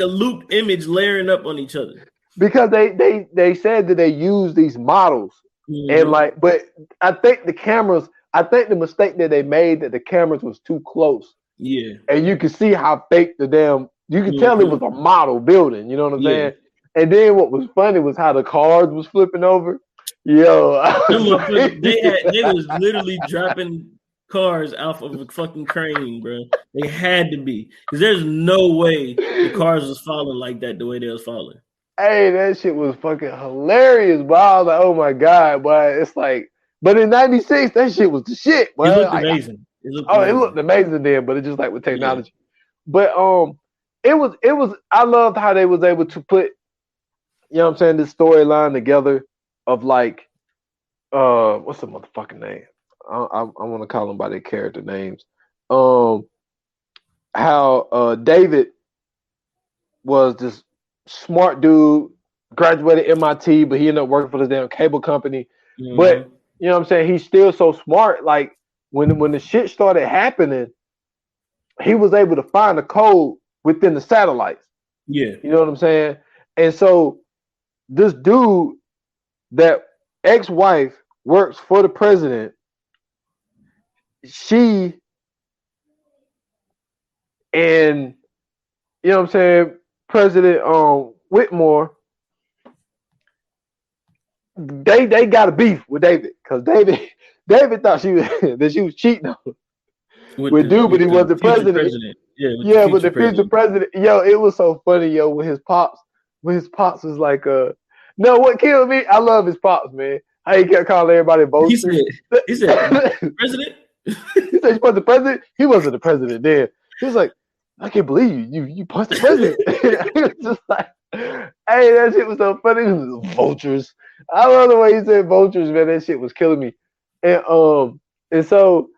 a looped image layering up on each other. Because they said that they used these models and but I think the mistake that they made that the cameras was too close. Yeah, and you can see how fake you can tell it was a model building. You know what I'm saying? And then what was funny was how the cars was flipping over. Yo, they was literally dropping cars off of a fucking crane, bro. They had to be. Because there's no way the cars was falling like that the way they was falling. Hey, that shit was fucking hilarious, bro. I was like, oh my God, boy. It's like, but in 96, that shit was the shit, boy. It looked amazing. It looked amazing then, but it just like with technology. Yeah. But it was I loved how they was able to put, you know what I'm saying, this storyline together of like what's the motherfucking name? I want to call them by their character names. How David was this smart dude, graduated MIT, but he ended up working for this damn cable company. Mm-hmm. But you know what I'm saying, he's still so smart. Like when the shit started happening, he was able to find the code within the satellites. Yeah. You know what I'm saying? And so this dude, that ex-wife, works for the president. She and, you know what I'm saying, President Whitmore, they got a beef with David because David thought that she was cheating on with dude, but he was the president. Yeah, but the future president. Yo, it was so funny, yo, when his pops was like, no, what killed me? I love his pops, man. How he kept calling everybody vultures. He said, president? He said, you punched the president? He wasn't the president then. He was like, I can't believe you punched the president. He was just like, hey, that shit was so funny. Vultures. I love the way he said vultures, man. That shit was killing me. And so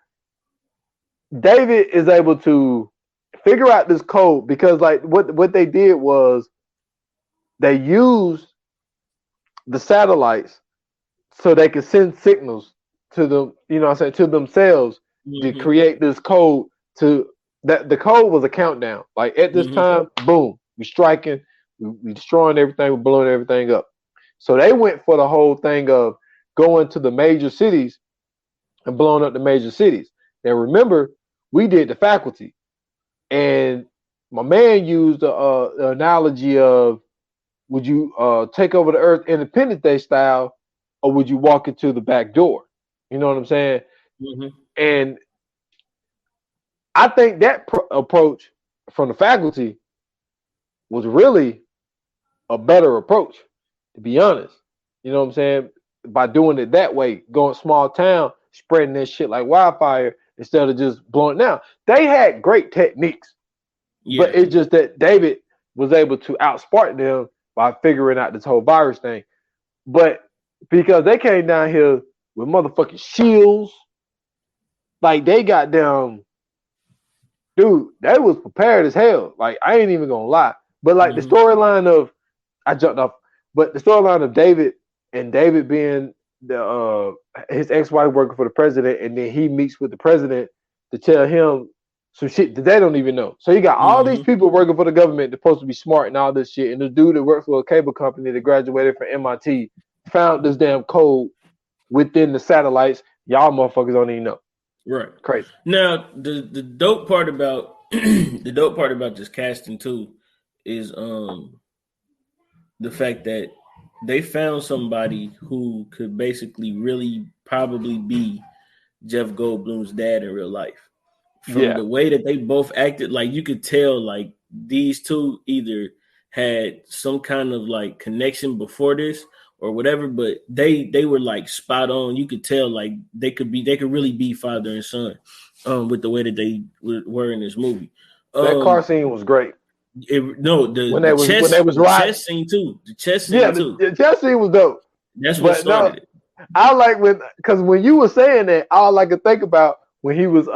David is able to figure out this code because like what they did was they used the satellites so they could send signals to them, you know what I'm saying, to themselves to create this code to that the code was a countdown. Like at this time, boom, we striking, we destroying everything, we're blowing everything up. So they went for the whole thing of going to the major cities and blowing up the major cities. Now remember, we did the faculty. And my man used the analogy of, would you take over the earth Independence Day style, or would you walk into the back door? You know what I'm saying? Mm-hmm. And I think that approach from the faculty was really a better approach, to be honest. You know what I'm saying? By doing it that way, going small town, spreading this shit like wildfire instead of just blowing it down. They had great techniques, but it's just that David was able to outsmart them by figuring out this whole virus thing. But because they came down here with motherfucking shields, like they got them, dude, they was prepared as hell. Like I ain't even gonna lie. But like the storyline of, I jumped off, but the storyline of David and David being the his ex-wife working for the president, and then he meets with the president to tell him some shit that they don't even know. So you got all these people working for the government that's supposed to be smart and all this shit, and the dude that worked for a cable company that graduated from MIT found this damn code within the satellites. Y'all motherfuckers don't even know. Right. Crazy. Now the dope part about this casting too is the fact that they found somebody who could basically really probably be Jeff Goldblum's dad in real life. From the way that they both acted, like you could tell like these two either had some kind of like connection before this or whatever, but they were like spot on. You could tell like they could really be father and son with the way that they were in this movie. That car scene was great. The chess scene too. The chess scene too. The chess scene was dope. That's what started it. I like because when you were saying that, all I could think about when he was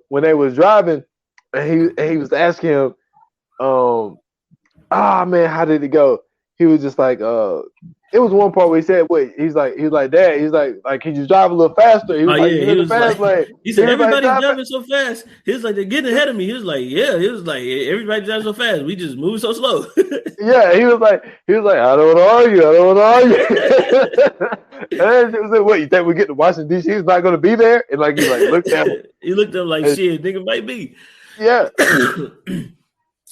when they was driving and he was asking him, man, how did it go? He was just like, it was one part where he said, wait, he's like, Dad, he's like, can you drive a little faster? He was he was fast lane. He said, everybody's driving so fast. He was like, they're getting ahead of me. He was like, he was like, everybody drives so fast. We just move so slow. Yeah, he was like, I don't want to argue. And it was like, what, you think we get to Washington, D.C.? He's not going to be there? And like, he like looked at him. He looked at him like, shit, nigga might be. Yeah.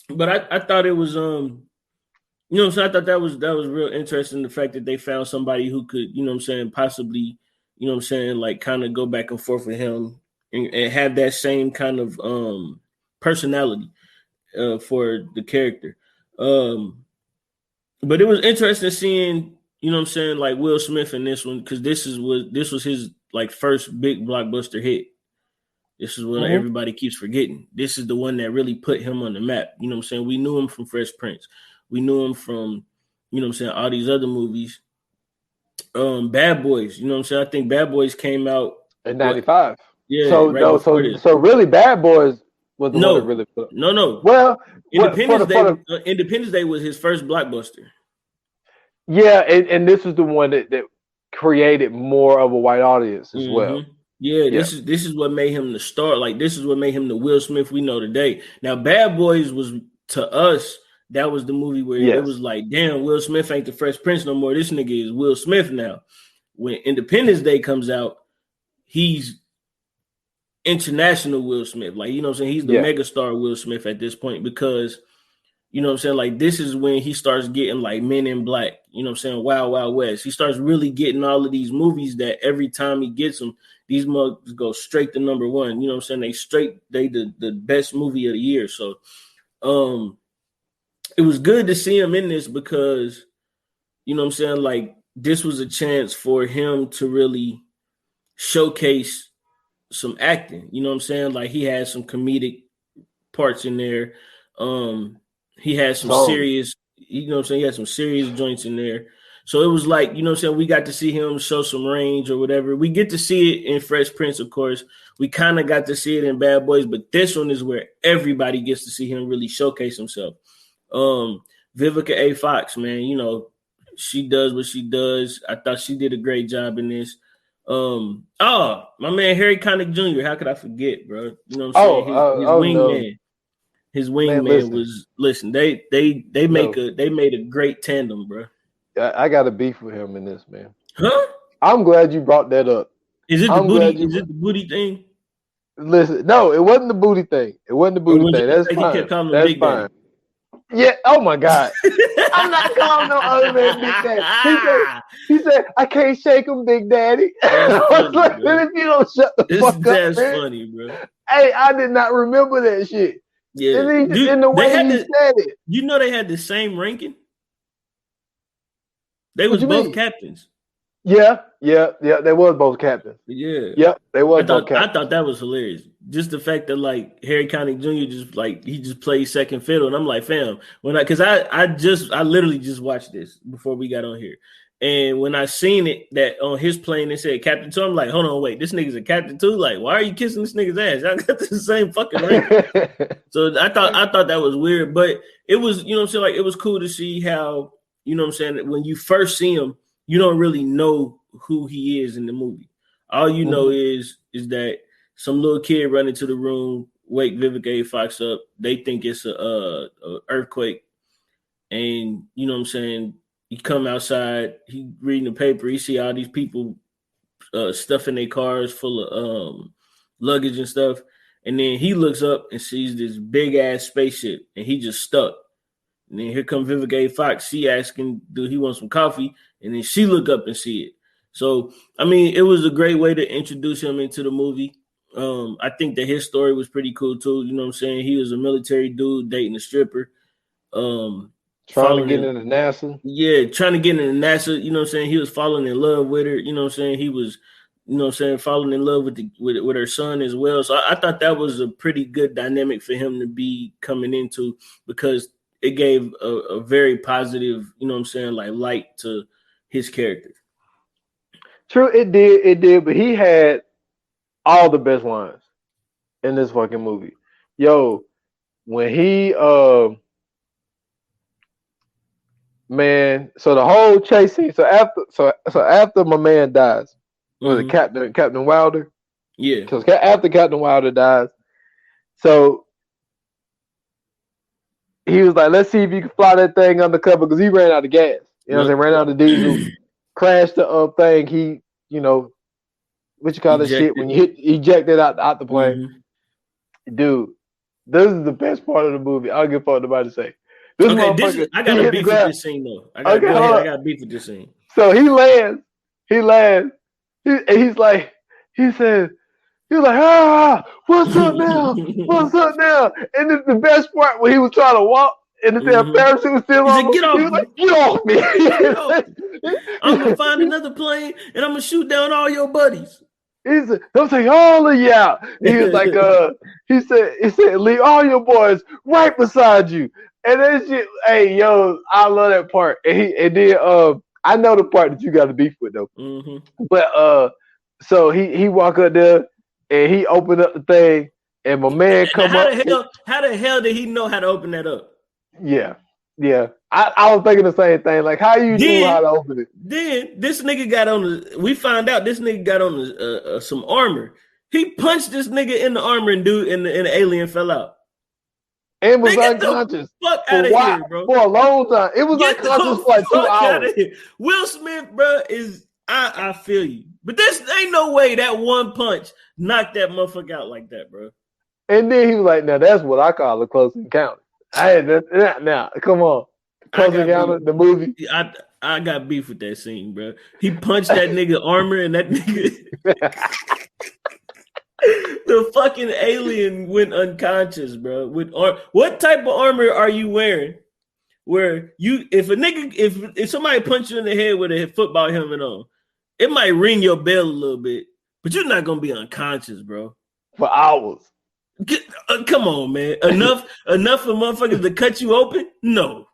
But I thought it was, you know what I'm saying? I thought that was real interesting, the fact that they found somebody who could, you know what I'm saying, possibly, you know what I'm saying, like kind of go back and forth with him and have that same kind of personality for the character. But it was interesting seeing, you know what I'm saying, like Will Smith in this one, because this was his like first big blockbuster hit. This is what everybody keeps forgetting. This is the one that really put him on the map. You know what I'm saying? We knew him from Fresh Prince. We knew him from, you know what I'm saying, all these other movies. Bad Boys, you know what I'm saying? I think Bad Boys came out in 95. Yeah. So right so really Bad Boys was the one that really put. No. Well, Independence Day was his first blockbuster. Yeah, and this is the one that created more of a white audience as well. Yeah, this is what made him the star. Like, this is what made him the Will Smith we know today. Now, Bad Boys was, to us, that was the movie where it was like, damn, Will Smith ain't the Fresh Prince no more. This nigga is Will Smith now. When Independence Day comes out, he's international Will Smith. Like, you know what I'm saying? He's the megastar Will Smith at this point because, you know what I'm saying? Like, this is when he starts getting like Men in Black, you know what I'm saying? Wild Wild West. He starts really getting all of these movies that every time he gets them, these mugs go straight to number one. You know what I'm saying? They the best movie of the year. So it was good to see him in this because, you know what I'm saying? Like, this was a chance for him to really showcase some acting. You know what I'm saying? Like, he had some comedic parts in there. He had some serious, you know what I'm saying? He had some serious joints in there. So it was like, you know what I'm saying? We got to see him show some range or whatever. We get to see it in Fresh Prince, of course. We kind of got to see it in Bad Boys, but this one is where everybody gets to see him really showcase himself. Vivica A. Fox, man, you know, she does what she does. I thought she did a great job in this. My man, Harry Connick Jr., how could I forget, bro? You know what I'm saying? His wingman. No. His wingman they made a great tandem, bro. I got a beef with him in this, man. Huh? I'm glad you brought that up. Is it the booty thing? Listen, no, it wasn't the booty thing. It wasn't the booty thing. That's fine. He kept calling him Big Daddy. Yeah. Oh my God. I'm not calling no other man Big Daddy. He said, I can't shake him, Big Daddy. I was like, if you don't shut the fuck up, that's funny, bro. Hey, I did not remember that shit. Yeah. In the way he said it. You know they had the same ranking? They was both captains. Yeah. They was both captains. Yeah. Yep, they was both captains. I thought that was hilarious. Just the fact that like Harry Connick Jr. he just plays second fiddle, and I'm like, fam, I literally just watched this before we got on here. And when I seen it that on his plane it said Captain 2, I'm like, hold on, wait, this nigga's a Captain 2? Like, why are you kissing this nigga's ass? Y'all got the same fucking rank. So I thought that was weird, but it was, you know what I'm saying, like it was cool to see how, you know what I'm saying, when you first see him, you don't really know who he is in the movie. All you know is that some little kid run into the room, wake Vivica A. Fox up. They think it's a earthquake. And, you know what I'm saying, he come outside, he reading the paper, he see all these people stuffing their cars full of luggage and stuff. And then he looks up and sees this big-ass spaceship, and he just stuck. And then here comes Vivica A. Fox. She asking, do he want some coffee? And then she look up and see it. So, I mean, it was a great way to introduce him into the movie. I think that his story was pretty cool, too. You know what I'm saying? He was a military dude dating a stripper. Trying to get into NASA. Yeah, trying to get into NASA. You know what I'm saying? He was falling in love with her. You know what I'm saying? He was, you know what I'm saying, falling in love with her son as well. So I thought that was a pretty good dynamic for him to be coming into, because it gave a very positive, you know what I'm saying, like light to his character. True, it did, but he had all the best lines in this fucking movie. Yo, when he man, so the whole chase scene, so after my man dies, was it Captain Wilder? Yeah. Because after Captain Wilder dies, so he was like, let's see if you can fly that thing undercover, because he ran out of gas. You know what I'm saying? Ran out of diesel, crashed the thing. He, you know, what you call that shit when you ejected out the plane. Dude, this is the best part of the movie. I don't give a fuck nobody say. I got a beef with this scene though. I got beef with this scene. So he lands, and he's like, he says, He was like, what's up now? What's up now? And then the best part when he was trying to walk and the damn parachute was still on. He was like, get off me. I'm gonna find another plane and I'm gonna shoot down all your buddies. He said, don't take all of you out. He was like, he said, leave all your boys right beside you. And that shit, hey, yo, I love that part. And then I know the part that you got to beef with though. But so he walk up there and he opened up the thing and my man come up. How the hell did he know how to open that up? Yeah. I was thinking the same thing. Like, how you knew how to open it? Then this nigga got on we found out this nigga got on some armor. He punched this nigga in the armor and the alien fell out. And was unconscious. Fuck out of here, bro. For a long time. It was unconscious for like 2 hours. Will Smith, bro, I feel you. But this ain't no way that one punch knocked that motherfucker out like that, bro. And then he was like, now that's what I call a close encounter. Now, come on. Close encounter, the movie. I got beef with that scene, bro. He punched that nigga armor and that nigga the fucking alien went unconscious, bro. What type of armor are you wearing? Where if somebody punched you in the head with a football helmet on, it might ring your bell a little bit, but you're not gonna be unconscious, bro. For hours. Come on, man. Enough for motherfuckers to cut you open? No.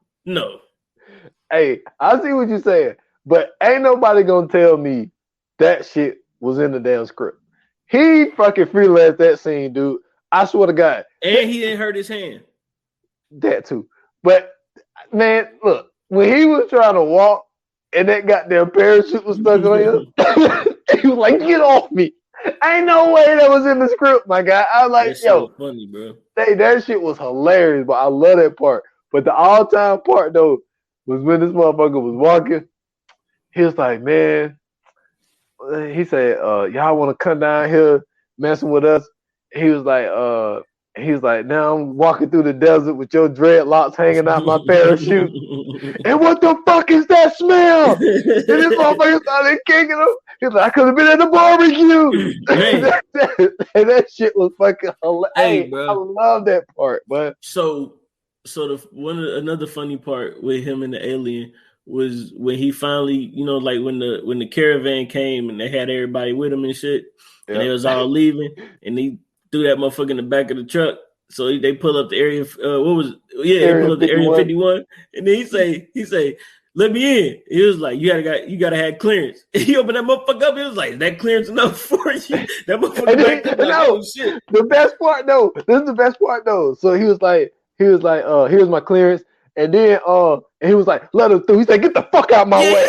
Hey, I see what you're saying, but ain't nobody gonna tell me that shit was in the damn script. He fucking freelanced that scene, dude. I swear to God. And he didn't hurt his hand. That too. But man, look, when he was trying to walk and that goddamn parachute was stuck on him, he was like, get off me. Ain't no way that was in the script, my guy. I was like, that shit was funny, bro. That shit was hilarious, but I love that part. But the all-time part, though, was when this motherfucker was walking. He was like, man, he said, y'all want to come down here messing with us? He was like, now I'm walking through the desert with your dreadlocks hanging out my parachute. And what the fuck is that smell? And this motherfucker started kicking him. He's like, I could have been at the barbecue. And that shit was fucking hilarious. Hey, bro. I love that part, but so another funny part with him and the alien was when he finally, like when the caravan came and they had everybody with him and shit, and they was all leaving, and he threw that motherfucker in the back of the truck. So they pull up the area. They pull up the area 51, and then he say, let me in. He was like, you gotta have clearance. He opened that motherfucker up. He was like, is that clearance enough for you? That motherfucker back like, oh shit. The best part though. This is the best part though. So he was like, here's my clearance. And then and he was like, let him through. He said, get the fuck out my way.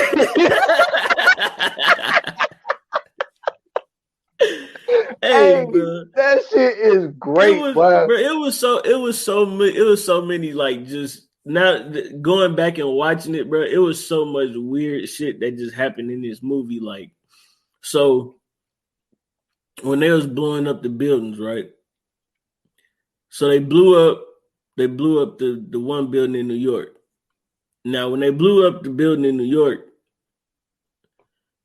Hey, bro. That shit is great. It was so many like just now going back and watching it, bro. It was so much weird shit that just happened in this movie. Like, so when they was blowing up the buildings, right? So they blew up the one building in New York. Now, when they blew up the building in New York,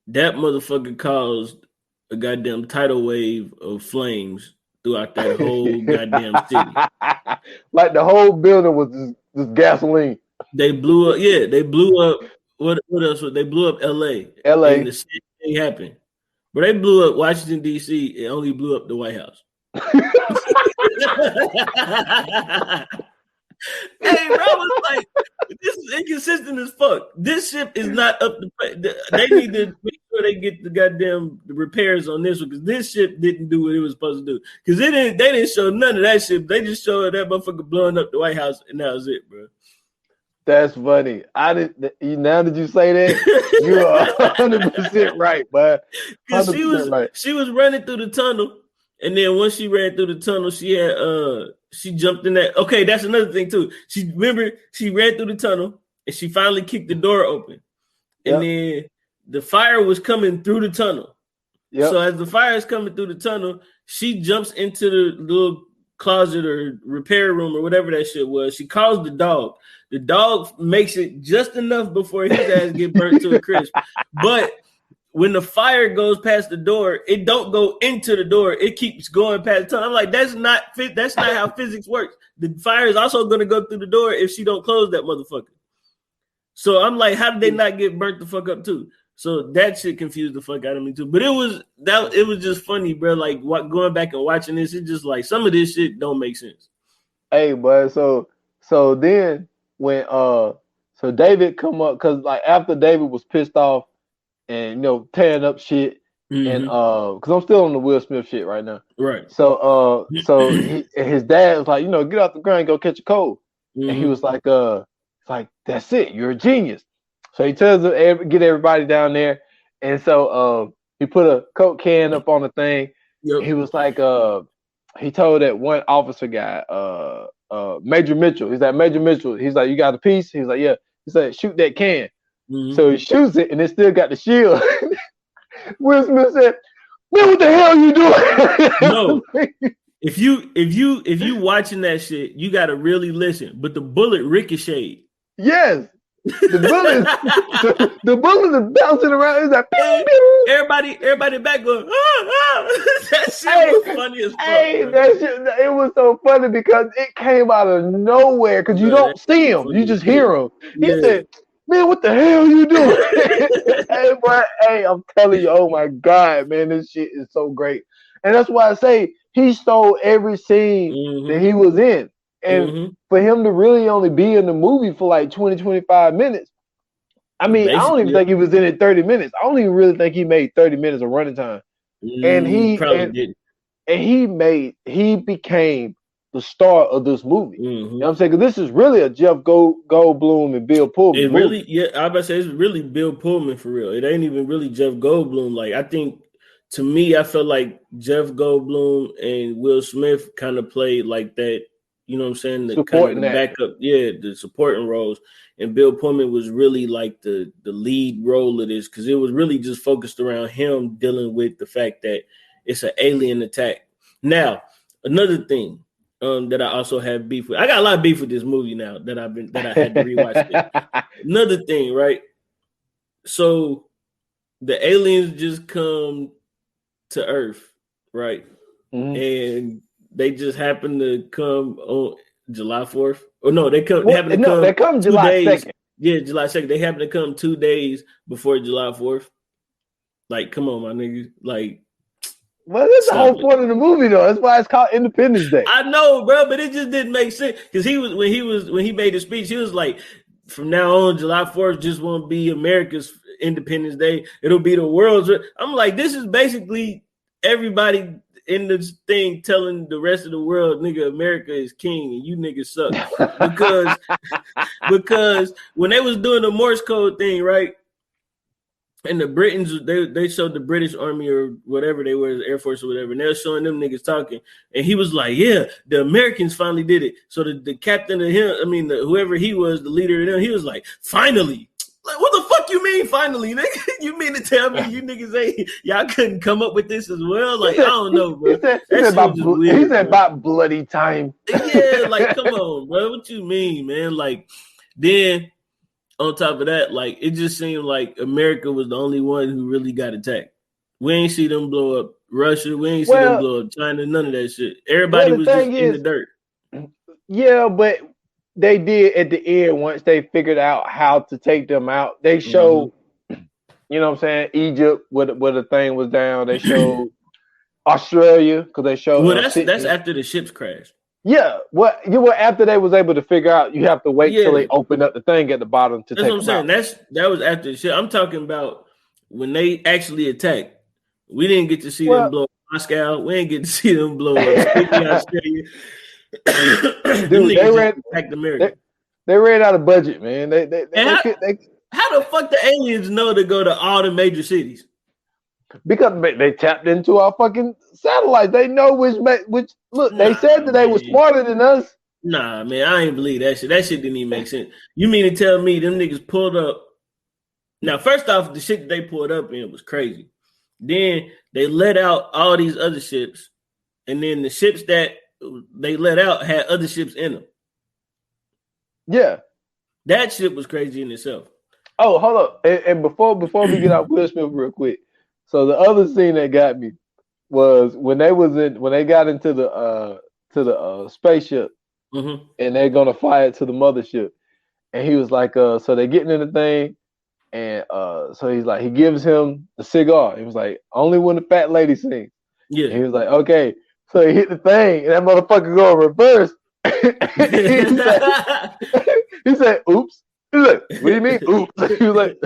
that motherfucker caused a goddamn tidal wave of flames throughout that whole goddamn city. Like the whole building was just gasoline. They blew up. Yeah, they blew up. What else? They blew up L.A. And the same thing happened. But they blew up Washington, D.C. It only blew up the White House. Hey, bro, was like, this is inconsistent as fuck. This ship is not up to. They need to make sure they get the goddamn repairs on this one, because this ship didn't do what it was supposed to do. Because they didn't show none of that shit. They just showed that motherfucker blowing up the White House, and that was it, bro. That's funny. Now that you say that, you are 100% right, but she was running through the tunnel. And then once she ran through the tunnel, she jumped in that. Okay, that's another thing too. She ran through the tunnel and she finally kicked the door open. And then the fire was coming through the tunnel. Yep. So as the fire is coming through the tunnel, she jumps into the little closet or repair room or whatever that shit was. She calls the dog. The dog makes it just enough before his ass get burnt to a crisp. But when the fire goes past the door, it don't go into the door. It keeps going past the tunnel. I'm like, that's not how physics works. The fire is also going to go through the door if she don't close that motherfucker. So I'm like, how did they not get burnt the fuck up too? So that shit confused the fuck out of me too. But it was just funny, bro. Like going back and watching this, it's just like some of this shit don't make sense. Hey, but so then when so David come up, because like after David was pissed off and tearing up shit, and because I'm still on the Will Smith shit right now. Right. So his dad was like, get off the ground, go catch a cold. And he was like, that's it, you're a genius. So he tells them, get everybody down there, and so he put a Coke can up on the thing. Yep. He was like, he told that one officer guy, Major Mitchell. He's like, Major Mitchell. He's like, you got a piece? He's like, yeah. He said, shoot that can. So he shoots it, and it still got the shield. Will Smith said, man, what the hell are you doing? No. If you watching that shit, you gotta really listen. But the bullet ricocheted. Yes. The bullet is bouncing around. It's like pew, pew. Everybody back going, that shit was funny as fuck. That shit, it was so funny because it came out of nowhere because you don't see him. You just hear him. He said, man, what the hell you doing? Hey, I'm telling you, oh my God, man, this shit is so great. And that's why I say he stole every scene that he was in. And for him to really only be in the movie for like 20, 25 minutes, I mean, basically, I don't even think he was in it 30 minutes. I don't even really think he made 30 minutes of running time. And he probably did. He became the star of this movie. You know what I'm saying? Because this is really a Jeff Goldblum and Bill Pullman movie. Really, yeah, I was about to say it's really Bill Pullman for real. It ain't even really Jeff Goldblum. Like, I think, to me, I felt like Jeff Goldblum and Will Smith kind of played like that. You know what I'm saying? The kind of the backup, the supporting roles. And Bill Pullman was really like the lead role of this because it was really just focused around him dealing with the fact that it's an alien attack. Now, another thing that I also have beef with. I got a lot of beef with this movie now that I had to rewatch it. Another thing, right? So the aliens just come to Earth, right? And they just happen to come on July 4th. Or no, they come. They come July 2nd. Yeah, July 2nd. They happen to come 2 days before July 4th. Like, come on, my niggas. Like, well, that's the whole point of the movie, though. That's why it's called Independence Day. I know, bro, but it just didn't make sense because when he made the speech, he was like, from now on, July 4th just won't be America's Independence Day. It'll be the world's. I'm like, this is basically everybody in this thing telling the rest of the world, nigga, America is king and you niggas suck. because when they was doing the Morse code thing, right? And the Britons, they showed the British Army or whatever they were, the Air Force or whatever, and they were showing them niggas talking. And he was like, yeah, the Americans finally did it. So the captain of him, whoever he was, the leader of them, he was like, finally. Like, what the fuck you mean finally, nigga? You mean to tell me you niggas ain't, y'all couldn't come up with this as well? Like, I don't know, bro. He said about bloody time. Yeah, like, come on, bro. What you mean, man? Like, then on top of that, like, it just seemed like America was the only one who really got attacked. We ain't see them blow up Russia. We ain't see them blow up China. None of that shit. Everybody was just in the dirt. Yeah, but they did at the end once they figured out how to take them out. They showed, you know what I'm saying, Egypt where the thing was down. They showed Australia because they showed. Well, that's after the ships crashed. Yeah, after they was able to figure out, you have to wait till they open up the thing at the bottom to take them out. That's what I'm saying. That was after the shit. I'm talking about when they actually attacked. We didn't get to see them blow up Moscow. We didn't get to see them blow up Australia. Dude, they ran out of budget, man. How the fuck the aliens know to go to all the major cities? Because they tapped into our fucking satellites. They know which. Look, they said that they were smarter than us. Nah, man, I ain't believe that shit. That shit didn't even make sense. You mean to tell me them niggas pulled up? Now, first off, the shit that they pulled up in was crazy. Then they let out all these other ships, and then the ships that they let out had other ships in them. Yeah. That shit was crazy in itself. Oh, hold up. And before we get off Will Smith real quick. So the other scene that got me was when they got into the spaceship Mm-hmm. and they're gonna fly it to the mothership. And he was like, so they're getting in the thing, and so he's like, he gives him the cigar. He was like, only when the fat lady sings. Yeah. And he was like, okay. So he hit the thing, and that motherfucker go in reverse. he said, oops. He's like, what do you mean, oops? He was like,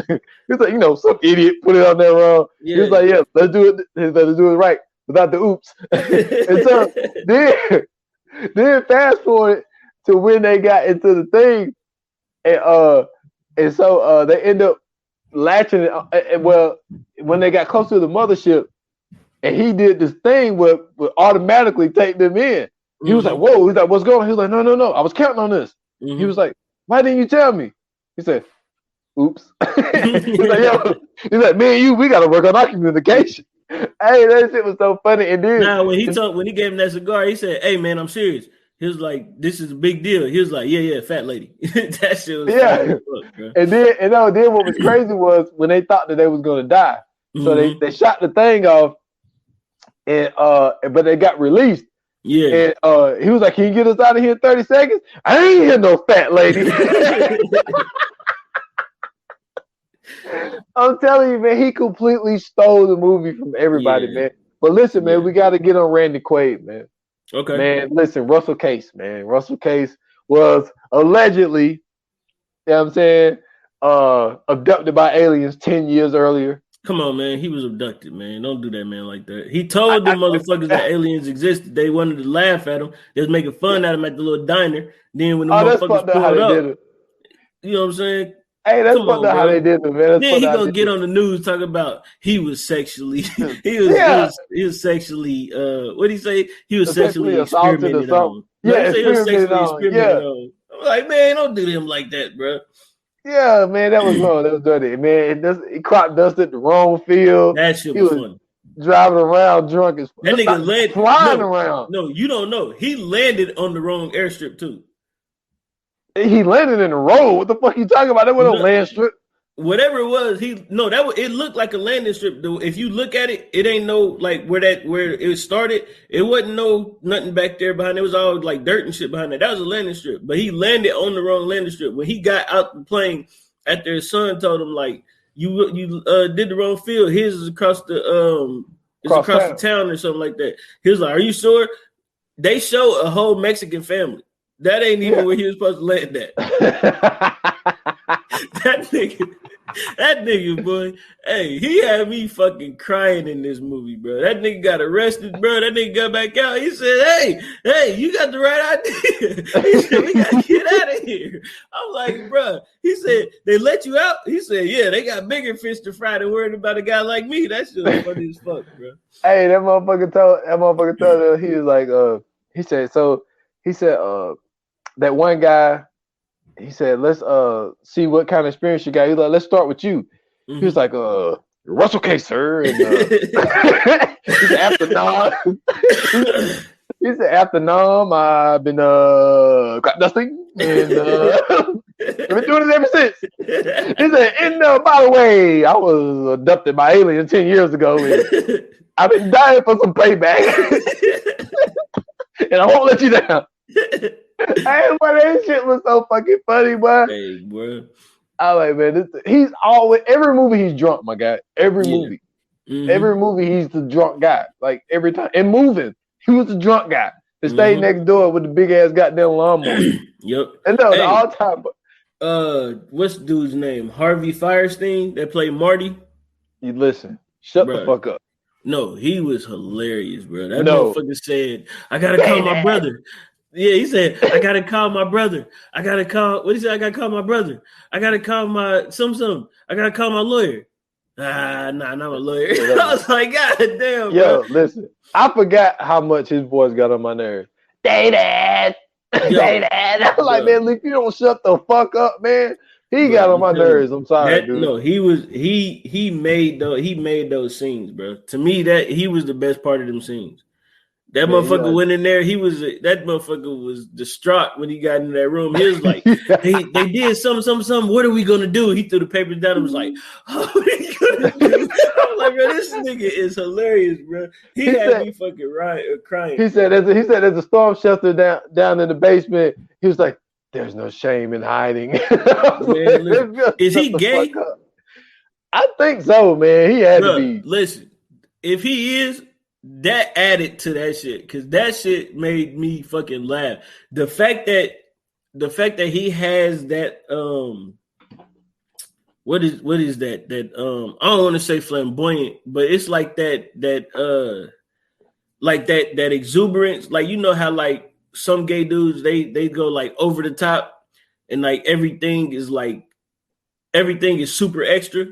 you know, some idiot put it on there wrong. Yeah. He was like, yeah, let's do it right without the oops. And so then fast forward to when they got into the thing, and so they end up latching it. Well, when they got close to the mothership, and he did this thing where would automatically take them in. He was like, whoa. He's like, what's going on? He was like, no. I was counting on this. Mm-hmm. He was like, why didn't you tell me? He said, oops. He's like, yo. He's like, me and you, we got to work on our communication. Hey, that shit was so funny. And then, now, when he gave him that cigar, he said, hey, man, I'm serious. He was like, this is a big deal. He was like, yeah, fat lady. That shit was funny, bro. And then what was crazy was when they thought that they was going to die. So they shot the thing off, and but they got released. Yeah. And he was like, can you get us out of here in 30 seconds? I ain't hear no fat lady. I'm telling you, man, he completely stole the movie from everybody, man. But listen, man, we got to get on Randy Quaid, man. Okay. Man, listen, Russell Case, man. Russell Case was allegedly, you know what I'm saying, abducted by aliens 10 years earlier. Come on, man. He was abducted, man. Don't do that, man, like that. He told them motherfuckers that aliens existed. They wanted to laugh at him. They was making fun at him at the little diner. Then when the motherfuckers pulled up, you know what I'm saying? Hey, that's fucked up how they did it, man. Then he gonna get on the news talking about he was sexually, he was sexually, what did he say? He was sexually experimented on. Yeah, he was sexually experimented on. I'm like, man, don't do him like that, bro. Yeah, man, that was wrong. That was dirty, man. He crop dusted the wrong field. That shit was funny. Driving around drunk as that nigga landed flying around. No, you don't know. He landed on the wrong airstrip too. He landed in the road. What the fuck you talking about? That wasn't a land strip. Whatever it was, it looked like a landing strip. Though, if you look at it, it ain't no like where it started. It wasn't nothing back there behind. It was all like dirt and shit behind it. That was a landing strip. But he landed on the wrong landing strip. When he got out the plane, after his son told him like you did the wrong field. His is across the across the town or something like that. He was like, "Are you sure?" They show a whole Mexican family. That ain't even where he was supposed to land at. That nigga, boy. Hey, he had me fucking crying in this movie, bro. That nigga got arrested, bro. That nigga got back out. He said, hey, you got the right idea. He said, we got to get out of here. I'm like, bro. He said, they let you out? He said, yeah, they got bigger fish to fry than worried about a guy like me. That shit was funny as fuck, bro. Hey, that motherfucker told him, he was like, he said, that one guy, he said, let's see what kind of experience you got. He's like, let's start with you. Mm-hmm. He was like, Russell Case, sir. And he said, after Nom. He said, after Nom, I've been crop dusting. And I've been doing it ever since. He said, and by the way, I was abducted by aliens 10 years ago. And I've been dying for some payback. And I won't let you down. Hey, boy, that shit was so fucking funny, boy. Hey, bro. I'm like, man, he's always every movie he's drunk, my guy. Every movie. Mm-hmm. Every movie he's the drunk guy. Like every time. And moving. He was the drunk guy that stayed next door with the big ass goddamn lawnmower. Yep. And no, the all time. What's the dude's name? Harvey Fierstein that played Marty. You listen. Shut the fuck up. No, he was hilarious, bro. That motherfucker said, I gotta call my brother. Yeah, he said, I gotta call my brother. I gotta call my brother. I gotta call my some. I gotta call my lawyer. Nah, not a lawyer. I was like, God damn, yo, bro. Listen, I forgot how much his voice got on my nerves. Dad. I'm like, man, if you don't shut the fuck up, man. He got on my nerves. I'm sorry, dude. No, he made those scenes, bro. To me, that he was the best part of them scenes. That Man, motherfucker yeah. went in there. That motherfucker was distraught when he got in that room. He was like, they did something. What are we gonna do? He threw the papers down and was like, oh, what are you gonna do? I'm like, bro, this nigga is hilarious, bro. He had me fucking crying. He said there's a storm shelter down in the basement. He was like, there's no shame in hiding. Man, listen, is he gay? I think so, man. He had to be. Listen, if he is, that added to that shit, because that shit made me fucking laugh. The fact that he has that what is that I don't want to say flamboyant, but it's like that exuberance, like, you know how like some gay dudes they go like over the top and like everything is super extra.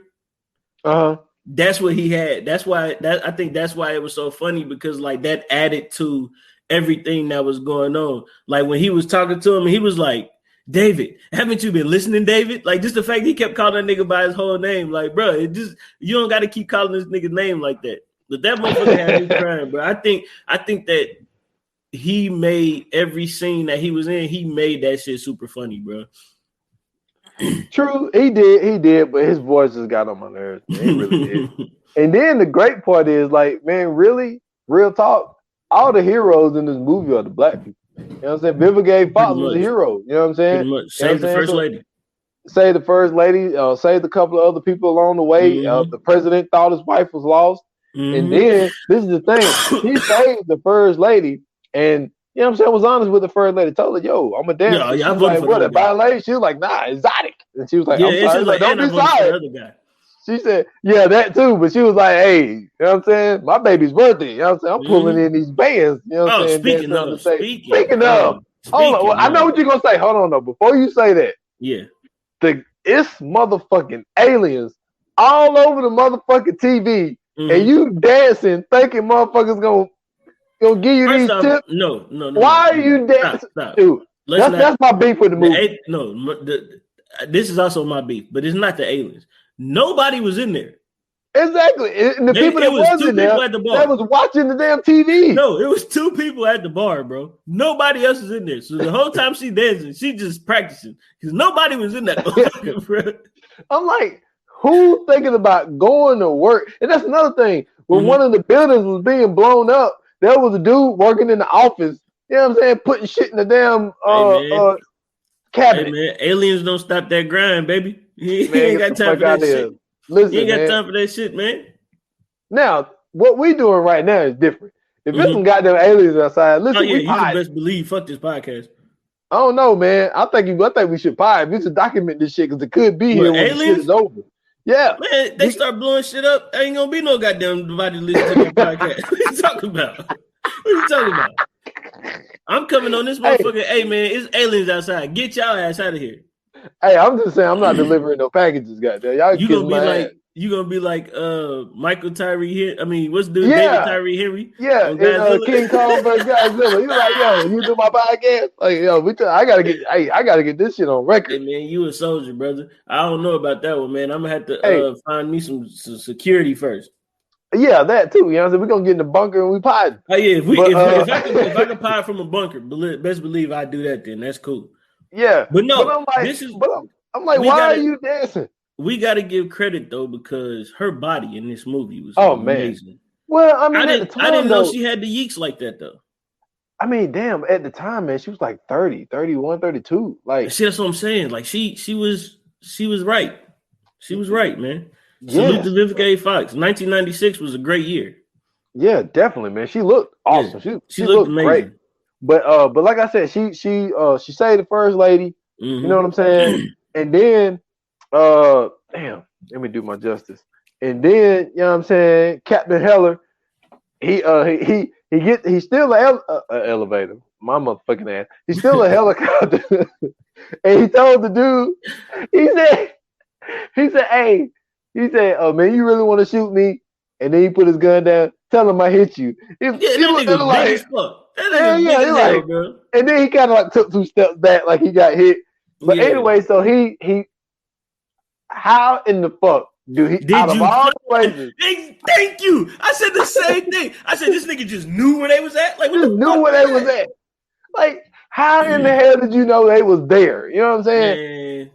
That's what he had. That's why I think that's why it was so funny, because like that added to everything that was going on. Like when he was talking to him, he was like, David, haven't you been listening, David? Like, just the fact he kept calling that nigga by his whole name, like, bro, you don't got to keep calling this nigga's name like that. But that motherfucker had me crying, bro. I think that he made every scene that he was in, he made that shit super funny, bro. True, he did, but his voice just got on my nerves. Man. He really did. And then the great part is, like, man, really, real talk, all the heroes in this movie are the black people. You know what I'm saying? Vivica A. Fox was a hero. You know what I'm saying? Save the first lady. Save the first lady. Saved a couple of other people along the way. The president thought his wife was lost. And then, this is the thing. He saved the first lady, and you know what I'm saying, was honest with the first lady. Told her, yo, I'm a dancer. Yeah, she was like, what, a ballet? She was like, nah, exotic. And she was like, I'm sorry. Like, don't be sorry. She said, yeah, that too. But she was like, hey, you know what I'm saying? My baby's birthday. You know what I'm saying? I'm pulling in these bands. You know what I'm saying? Speaking of. Hold on. Well, I know what you're going to say. Hold on, though. Before you say that. Yeah. It's motherfucking aliens all over the motherfucking TV. And you dancing, thinking motherfuckers gonna give you these tips. No. Why are you dancing? Stop. Dude, that's my beef with the movie. This is also my beef, but it's not the aliens. Nobody was in there. Exactly. And the people that was in there that was watching the damn TV. No, it was 2 people at the bar, bro. Nobody else is in there. So the whole time she dancing, she just practicing, because nobody was in that. Bro. I'm like, who thinking about going to work? And that's another thing. When one of the buildings was being blown up, there was a dude working in the office, you know what I'm saying, putting shit in the damn cabinet. Hey, man, aliens don't stop that grind, baby. He ain't got time for that shit. Listen, he ain't got time for that shit, man. Now, what we doing right now is different. If there's some goddamn aliens outside, listen, you can best believe, fuck this podcast. I don't know, man. I think we should we should document this shit, because it could be here when the shit is over. Yeah, man, they start blowing shit up. Ain't gonna be no goddamn divided list to the podcast. What are you talking about? What are you talking about? I'm coming on this motherfucker. Hey, man, it's aliens outside. Get y'all ass out of here. Hey, I'm just saying, I'm not delivering no packages, goddamn. Y'all you gonna be like Michael Tyree. I mean, what's the dude? David Tyree Henry? Yeah, and King Kong vs. Godzilla. You like, yo, you do my podcast? Like, yo, I gotta get this shit on record. Hey, man, you a soldier, brother. I don't know about that one, man. I'm gonna have to find me some security first. Yeah, that too. You know what I'm saying? We're gonna get in the bunker and we pod. Oh yeah, if I can pod from a bunker, best believe I do that. Then that's cool. Yeah, but no, I'm like, why are you dancing? We got to give credit though, because her body in this movie was amazing. Man. Well, I mean, I didn't know she had the yeeks like that though. I mean, damn, at the time, man, she was like 30, 31, 32. Like, see, that's what I'm saying. Like, she was right. She was right, man. Salute to Vivica A. Fox. 1996 was a great year. Yeah, definitely, man. She looked awesome. Yeah, she looked amazing. Great. But like I said, she saved the first lady. You know what I'm saying? And then damn, let me do my justice. And then, you know what I'm saying, Captain Heller, he's still an elevator. My motherfucking ass. He's still a helicopter. And he told the dude, he said, oh man, you really want to shoot me? And then he put his gun down. Tell him I hit you. That nigga like, big as fuck. Bro. And then he kind of like took 2 steps back, like he got hit. But anyway, so he how in the fuck Dude, Did out of you all plan? places, Thank you. I said the same thing. I said this nigga just knew where they was at. Like, what just the knew fuck where they was at. Like, how in the hell did you know they was there? You know what I'm saying? Man.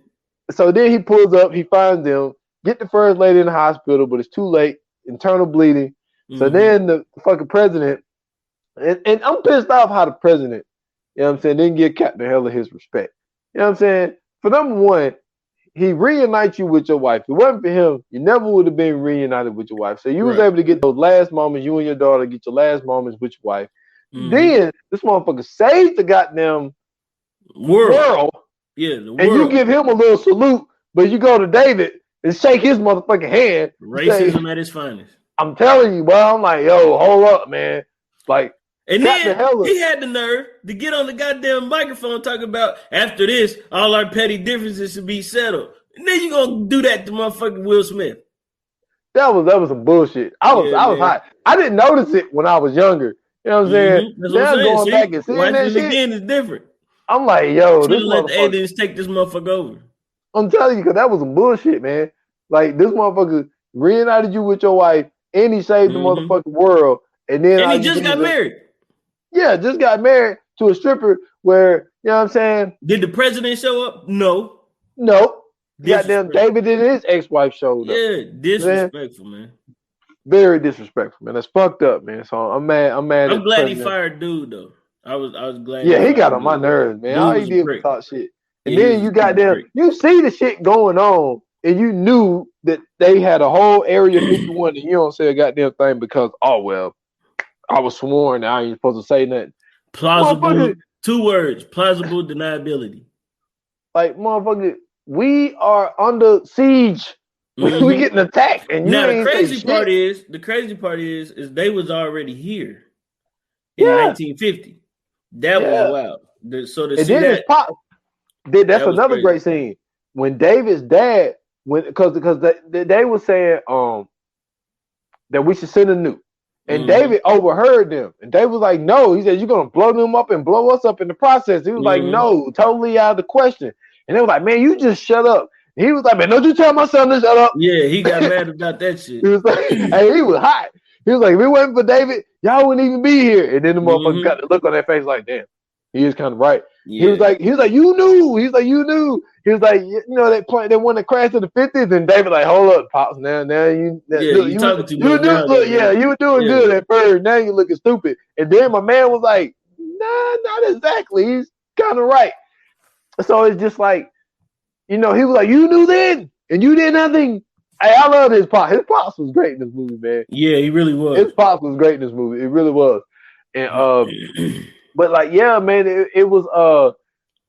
So then he pulls up, he finds them, get the first lady in the hospital, but it's too late, internal bleeding. So then the fucking president, and I'm pissed off how the president, you know what I'm saying, didn't give Captain Heller his respect. You know what I'm saying? For number one, he reunites you with your wife. If it wasn't for him, you never would have been reunited with your wife. So you was able to get those last moments, you and your daughter get your last moments with your wife. Then this motherfucker saved the goddamn world. Yeah, the world. And you give him a little salute, but you go to David and shake his motherfucking hand. Racism say, at its finest. I'm telling you, bro. I'm like, yo, hold up, man. Like, and then he had the nerve to get on the goddamn microphone talking about after this, all our petty differences should be settled. And then you gonna do that to motherfucking Will Smith. That was some bullshit. I was hot. I didn't notice it when I was younger. You know what I'm saying? That's now what I'm going saying. back and seeing that shit again is different. I'm like, yo, this let the motherfucker. aliens take this motherfucker over. I'm telling you, because that was some bullshit, man. Like, this motherfucker reunited you with your wife, and he saved the motherfucking world. And then he just got married. Yeah, just got married to a stripper where, you know what I'm saying? Did the president show up? No. No. Goddamn David and his ex-wife showed up. Yeah, disrespectful, man. Very disrespectful, man. That's fucked up, man. So I'm mad. I'm glad he fired dude though. I was glad. Yeah, he got on my nerves, man. All he did was talk shit. And then you got them. You see the shit going on, and you knew that they had a whole area 51, and you don't say a goddamn thing because, oh well, I was sworn I ain't supposed to say nothing. Plausible. 2 words. Plausible deniability. Like, motherfucker, we are under siege. We getting attacked, and you now ain't the crazy part is they was already here in 1950. That was wild. So to see that, that's another great scene when David's dad because they were saying that we should send a nuke, and David overheard them, and David was like, no, he said you're gonna blow them up and blow us up in the process. He was like, no, totally out of the question, and they was like, man, you just shut up. He was like, man, don't you tell my son to shut up. Yeah, he got mad about that shit. He was like, hey, he was hot. He was like, if it wasn't for David, y'all wouldn't even be here. And then the motherfucker got the look on their face like, damn, he is kind of right. Yeah. He was like, you knew. He was like, you knew. He was like, you know, that plane, that one that crashed in the 50s. And David like, hold up, pops. Now you talking to me. You were doing good at first. Now you looking stupid. And then my man was like, nah, not exactly. He's kind of right. So it's just like, you know, he was like, you knew then, and you did nothing. Hey, I love his pops. His pops was great in this movie, man. Yeah, he really was. His pops was great in this movie. It really was. And but like, yeah, man, it was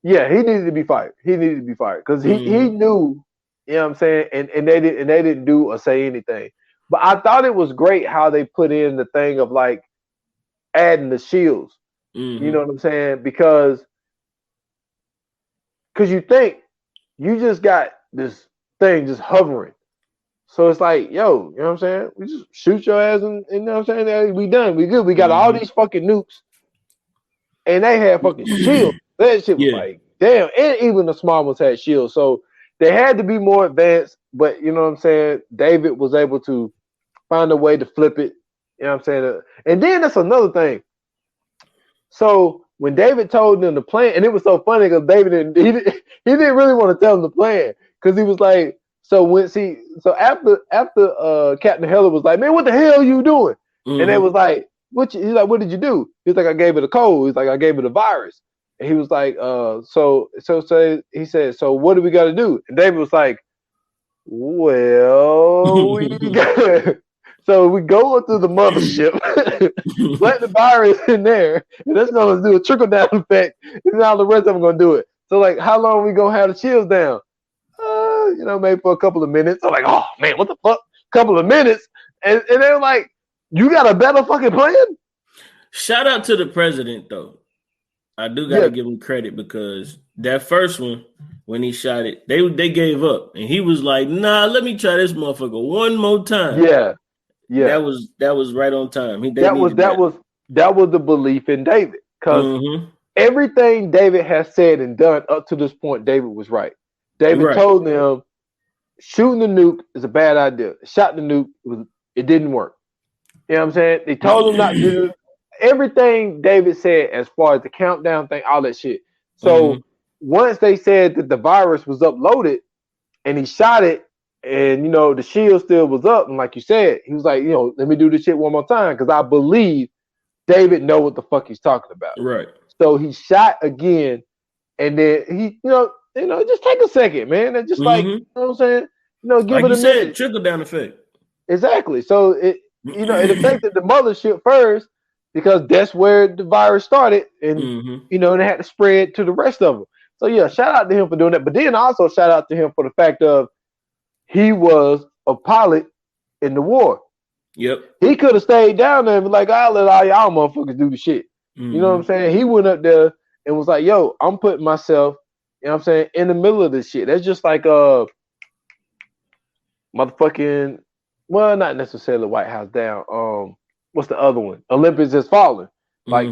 he needed to be fired. He needed to be fired because he knew, you know what I'm saying, and they didn't do or say anything. But I thought it was great how they put in the thing of like adding the shields. You know what I'm saying? Because you think you just got this thing just hovering. So it's like, yo, you know what I'm saying? We just shoot your ass and you know what I'm saying? We done. We good. We got all these fucking nukes. And they had fucking shields. That shit was like, damn. And even the small ones had shields. So they had to be more advanced. But you know what I'm saying? David was able to find a way to flip it. You know what I'm saying? And then that's another thing. So when David told them the plan, and it was so funny because David didn't really want to tell them the plan because he was like, after Captain Heller was like, man, what the hell are you doing? And they was like, he's like, what did you do? He's like, I gave it a cold. He's like, I gave it a virus. And he was like, he said, so what do we got to do? And David was like, well, we got. So we go into the mothership, let the virus in there, and that's going to do a trickle-down effect, and now the rest of them going to do it. So, like, how long are we going to have the chills down? You know, maybe for a couple of minutes. I'm like, oh, man, what the fuck? Couple of minutes? And they're like, you got a better fucking plan? Shout out to the president, though. I do got to give him credit because that first one, when he shot it, they gave up. And he was like, nah, let me try this motherfucker one more time. Yeah. That was right on time. That was the belief in David because everything David has said and done up to this point, David was right. David told them shooting the nuke is a bad idea. Shot the nuke, it didn't work. You know what I'm saying? They told him not to do everything David said as far as the countdown thing, all that shit. So once they said that the virus was uploaded and he shot it, and the shield still was up, and like you said, he was like, let me do this shit one more time because I believe David know what the fuck he's talking about. Right. So he shot again, and then he, just take a second, man. And just like, you know what I'm saying? Give like it a minute. Trickle down effect. Exactly. So it it affected the mothership first because that's where the virus started, and they had to spread to the rest of them. So yeah, shout out to him for doing that. But then also shout out to him for the fact of he was a pilot in the war. Yep. He could have stayed down there and be like, I'll let all y'all motherfuckers do the shit. You know what I'm saying? He went up there and was like, yo, I'm putting myself, in the middle of this shit. That's just like motherfucking, well, not necessarily White House Down. What's the other one? Olympus Has Fallen. Like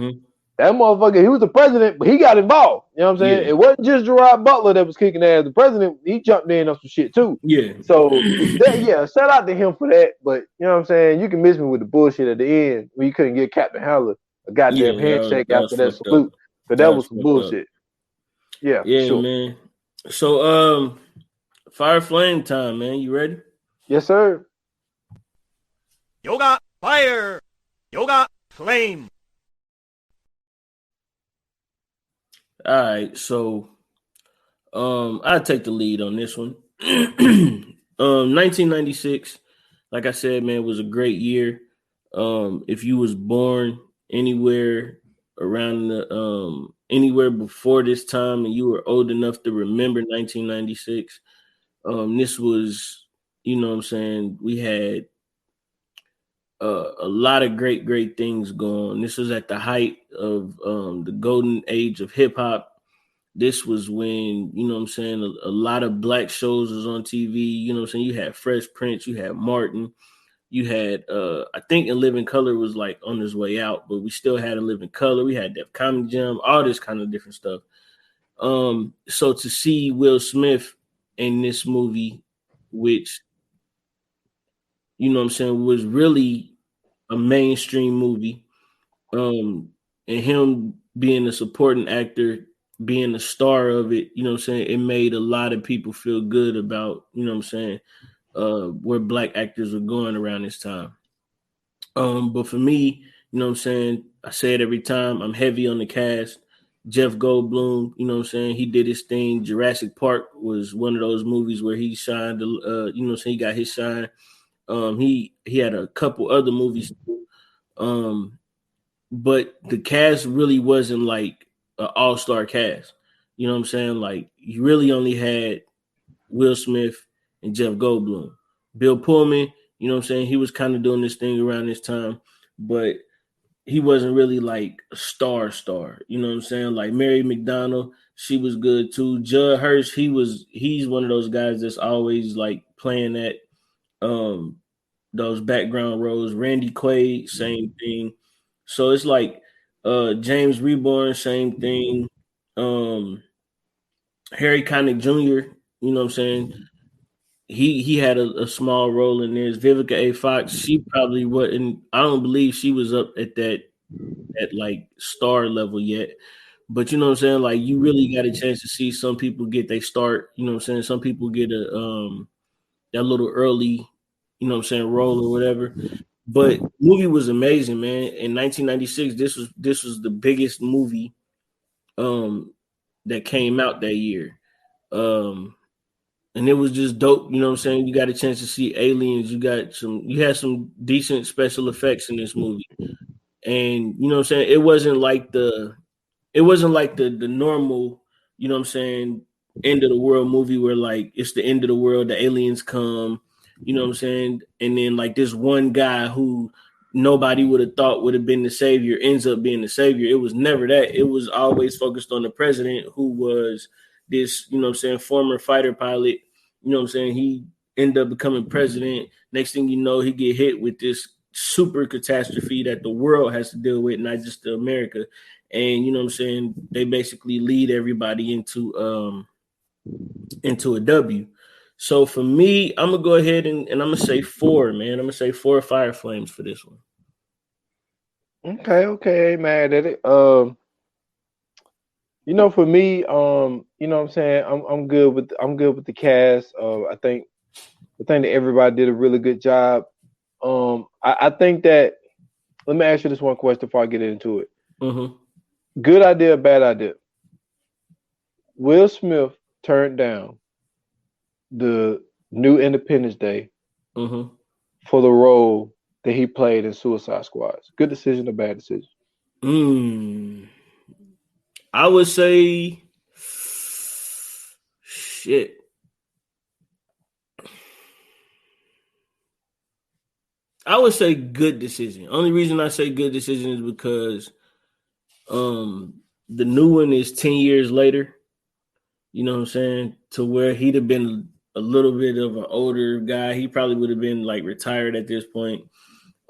that motherfucker, he was the president, but he got involved. You know what I'm saying? Yeah. It wasn't just Gerard Butler that was kicking ass. The president, he jumped in on some shit too. Yeah. So shout out to him for that. But you know what I'm saying? You can miss me with the bullshit at the end when you couldn't give Captain Howler a goddamn handshake after that salute. But that was some bullshit. Yeah. Yeah, sure. man. So fire flame time, man. You ready? Yes, sir. Yoga fire. Yoga flame. All right, so I take the lead on this one. 1996, like I said, man, was a great year. If you was born anywhere around the anywhere before this time and you were old enough to remember 1996, this was, you know what I'm saying, we had a lot of great things going. This was at the height of the golden age of hip hop. This was when, you know what I'm saying, a lot of black shows was on TV. You know what I'm saying? You had Fresh Prince, you had Martin, you had I think In Living Color was like on his way out, but we still had In Living Color. We had Def Comedy Jam, all this kind of different stuff. So to see Will Smith in this movie, which, you know what I'm saying, was really a mainstream movie, and him being a supporting actor, being the star of it, you know what I'm saying, it made a lot of people feel good about, you know what I'm saying, where black actors were going around this time. But for me, you know what I'm saying, I say it every time, I'm heavy on the cast. Jeff Goldblum, you know what I'm saying, he did his thing. Jurassic Park was one of those movies where he shined, you know what I'm saying, he got his shine. He had a couple other movies too. But the cast really wasn't like an all-star cast. You know what I'm saying? Like, you really only had Will Smith and Jeff Goldblum. Bill Pullman, you know what I'm saying, he was kind of doing this thing around this time, but he wasn't really like a star. You know what I'm saying? Like Mary McDonald, she was good too. Judd Hirsch, he's one of those guys that's always like playing that those background roles. Randy Quaid, same thing. So it's like James Reborn, same thing. Harry Connick Jr., you know what I'm saying? He had a small role in this. Vivica A. Fox, she probably wasn't, I don't believe she was up at like star level yet. But you know what I'm saying? Like, you really got a chance to see some people get their start, you know what I'm saying? Some people get that little early, you know what I'm saying, role or whatever. But the movie was amazing, man. In 1996, this was the biggest movie that came out that year. And it was just dope, you know what I'm saying? You got a chance to see aliens, you had some decent special effects in this movie. And you know what I'm saying, it wasn't like the normal, you know what I'm saying, end of the world movie where like it's the end of the world, the aliens come, you know what I'm saying, and then like this one guy who nobody would have thought would have been the savior ends up being the savior. It was never that. It was always focused on the president, who was this, you know what I'm saying, former fighter pilot. You know what I'm saying, he ended up becoming president. Next thing you know, he get hit with this super catastrophe that the world has to deal with, not just America. And you know what I'm saying, they basically lead everybody into a W. So for me, I'm gonna go ahead and I'm gonna say 4, man. I'm gonna say 4 Fire Flames for this one. Okay, ain't mad at it. For me, you know what I'm saying, I'm good with the cast. I think that everybody did a really good job. I think that, let me ask you this one question before I get into it. Mm-hmm. Good idea, bad idea. Will Smith turned down the new Independence Day Mm-hmm. for the role that he played in Suicide Squad. Good decision or bad decision? I would say shit. I would say good decision. Only reason I say good decision is because the new one is 10 years later. You know what I'm saying? To where he'd have been a little bit of an older guy. He probably would have been like retired at this point.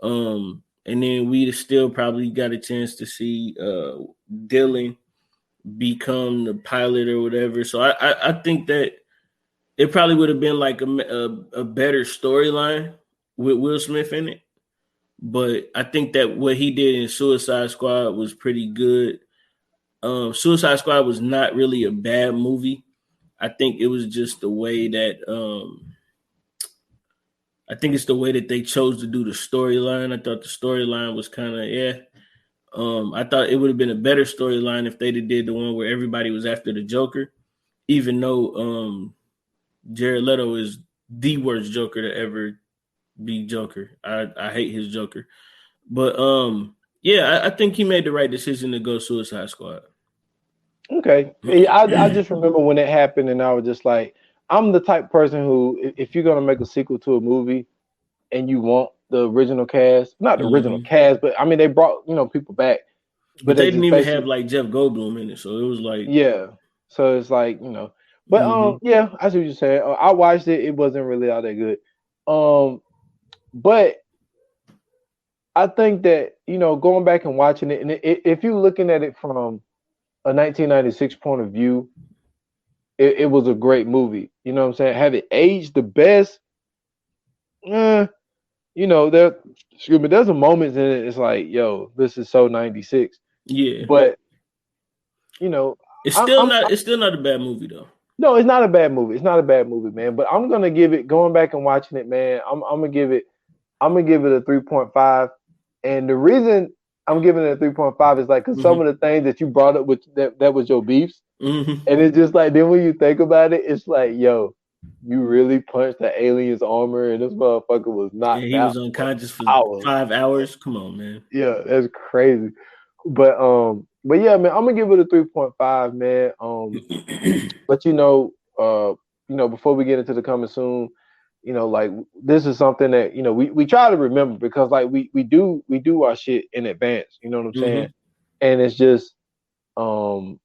And then we'd have still probably got a chance to see Dylan become the pilot or whatever. So I think that it probably would have been like a better storyline with Will Smith in it. But I think that what he did in Suicide Squad was pretty good. Suicide Squad was not really a bad movie. I think it was just the way that I think it's the way that they chose to do the storyline. I thought the storyline was kind of I thought it would have been a better storyline if they did the one where everybody was after the Joker, even though Jared Leto is the worst Joker to ever be Joker. I hate his Joker. But I think he made the right decision to go Suicide Squad. Okay. I just remember when it happened, and I was just like, I'm the type of person who, if you're gonna make a sequel to a movie and you want the original cast, not the original cast, but I mean they brought people back, but they didn't even have like Jeff Goldblum in it, so it was like So it's like but I see what you're saying. I watched it; it wasn't really all that good. But I think that going back and watching it, and if you're looking at it from a 1996 point of view, it was a great movie. You know what I'm saying? Have it aged the best? There's a moments in it. It's like, yo, this is so 96. Yeah, but it's still not a bad movie though. No, it's not a bad movie. It's not a bad movie, man. But I'm gonna give it, going back and watching it, man. I'm gonna give it a 3.5. And the reason I'm giving it a 3.5 is like because some of the things that you brought up with that was your beefs, and it's just like then when you think about it, it's like, yo, you really punched the alien's armor, and this motherfucker was knocked out. He was unconscious for 5 hours. Come on, man. Yeah, that's crazy. But yeah, man, I'm gonna give it a 3.5, man. But before we get into the coming soon, like this is something that we try to remember because like we do our shit in advance. You know what I'm saying? And it's just oh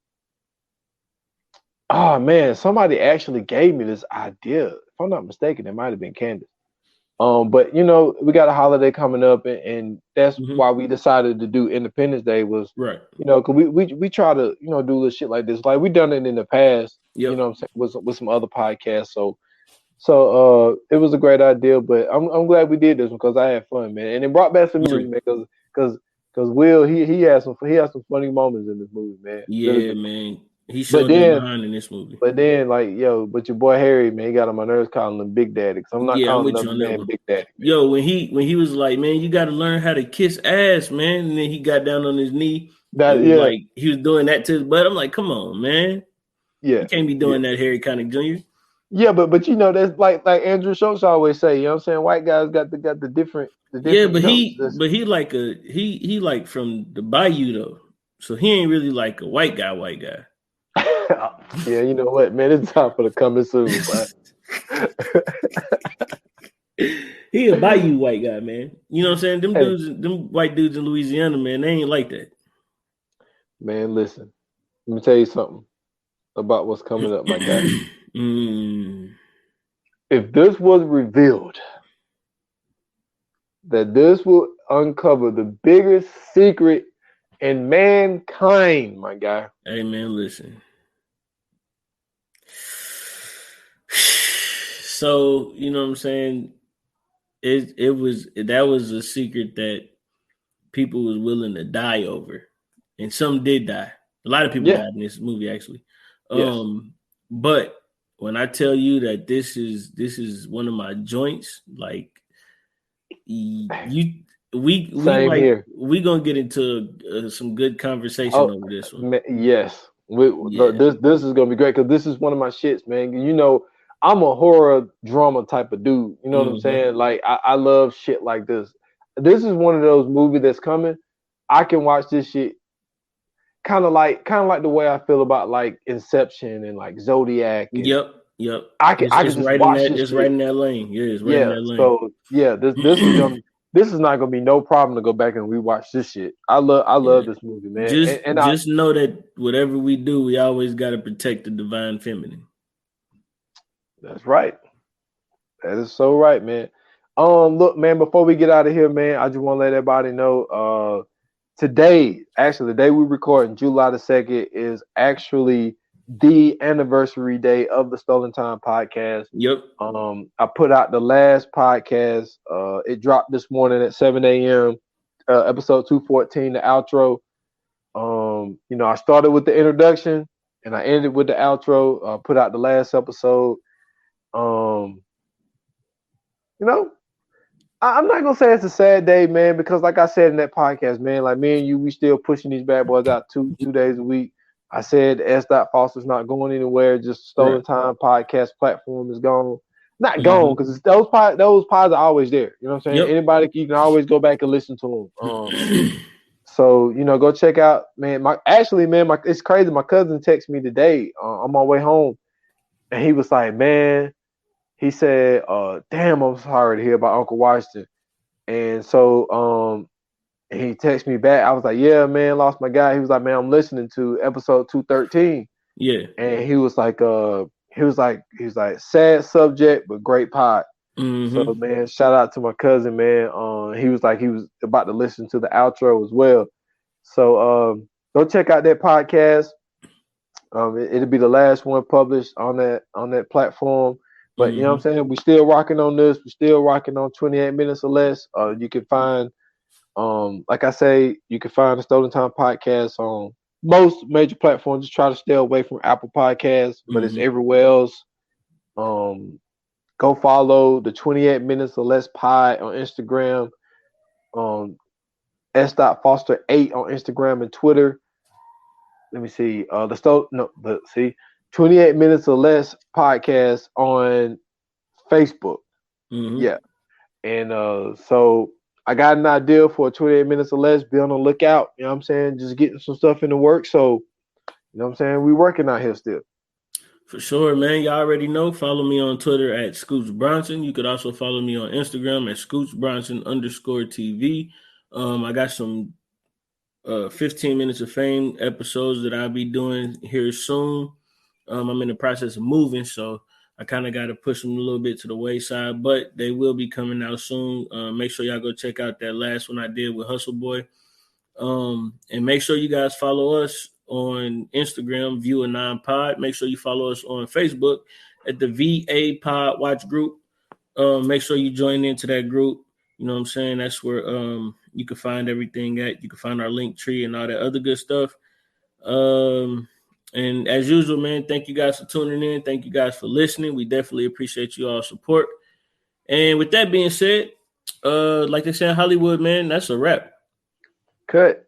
man, somebody actually gave me this idea. If I'm not mistaken, it might have been Candace. But we got a holiday coming up, and that's why we decided to do Independence Day was right. Because we try to do little shit like this. Like we done it in the past. Yep. You know what I'm saying, with some other podcasts. So it was a great idea, but I'm glad we did this because I had fun, man, and it brought back some memories, man. Because Will he had some funny moments in this movie, man. Yeah, really, man. He showed behind in this movie. But then, like, but your boy Harry, man, he got on my nerves calling him Big Daddy. Because I'm not calling another man Big Daddy. Man. Yo, when he was like, man, you got to learn how to kiss ass, man. And then he got down on his knee. Like, he was doing that to his butt. I'm like, come on, man. Yeah. You can't be doing that, Harry Connick Jr. Yeah, but that's like Andrew Schultz always say, you know what I'm saying? White guys got the different yeah, but he like from the Bayou though. So he ain't really like a white guy. Yeah, you know what, man? It's time for the coming soon. He a Bayou white guy, man. You know what I'm saying? Them white dudes in Louisiana, man, they ain't like that. Man, listen. Let me tell you something about what's coming up, my guy. If this was revealed, that this will uncover the biggest secret in mankind, my guy. Hey, man, listen. So, you know what I'm saying? That was a secret that people was willing to die over. And some did die. A lot of people died in this movie, actually. Yes. But when I tell you that this is one of my joints, like we here. We gonna get into some good conversation over this one. Yes, this is gonna be great because this is one of my shits, man. You know, I'm a horror drama type of dude. You know what I'm saying? Like I love shit like this. This is one of those movies that's coming. I can watch this shit kind of like the way I feel about like Inception and like Zodiac. And Yep. I can just watch this. It's right in that lane. Yeah, it's right in that lane. So yeah, this is not gonna be no problem to go back and rewatch this shit. I love this movie, man. Just know that whatever we do, we always got to protect the divine feminine. That's right. That is so right, man. Look, man, before we get out of here, man, I just want to let everybody know, today, actually, the day we recording, July the 2nd, is actually the anniversary day of the Stolen Time podcast. Yep. I put out the last podcast. It dropped this morning at 7 a.m. Episode 214, the outro. You know, I started with the introduction and I ended with the outro. Put out the last episode. You know, I'm not gonna say it's a sad day, man, because like I said in that podcast, man, like me and you, we still pushing these bad boys out two days a week. I said S. Foster's not going anywhere. Just Stolen Time podcast platform is gone. Not gone because those pods are always there. You know what I'm saying? Yep. Anybody, you can always go back and listen to them. So you know, go check out, man. It's crazy. My cousin texted me today on my way home, and he was like, man. He said, damn, I'm sorry to hear about Uncle Washington. And so he texted me back. I was like, yeah, man, lost my guy. He was like, man, I'm listening to episode 213. Yeah. And he was like, sad subject, but great pod. Mm-hmm. So, man, shout out to my cousin, man. He was about to listen to the outro as well. So go check out that podcast. It'll be the last one published on that platform. But you know what I'm saying? We're still rocking on this. We're still rocking on 28 minutes or less. You can find, like I say, you can find the Stolen Time podcast on most major platforms. Just try to stay away from Apple Podcasts, but it's everywhere else. Go follow the 28 minutes or less pod on Instagram. S.Foster8 on Instagram and Twitter. Let me see. 28 minutes or less podcast on Facebook. Yeah. And so I got an idea for 28 minutes or less. Be on the lookout. You know what I'm saying? Just getting some stuff in the work. So, you know what I'm saying? We working out here still. For sure, man. Y'all already know. Follow me on Twitter at Scoots Bronson. You could also follow me on Instagram at ScootsBronson_TV. I got some 15 Minutes of Fame episodes that I'll be doing here soon. I'm in the process of moving, so I kind of got to push them a little bit to the wayside, but they will be coming out soon. Make sure y'all go check out that last one I did with Hustle Boy. And make sure you guys follow us on Instagram, View Anon Pod. Make sure you follow us on Facebook at the VA Pod Watch Group. Make sure you join into that group. You know what I'm saying? That's where you can find everything at. You can find our link tree and all that other good stuff. And as usual, man, thank you guys for tuning in. Thank you guys for listening. We definitely appreciate you all support. And with that being said, like they say in Hollywood, man, that's a wrap. Cut.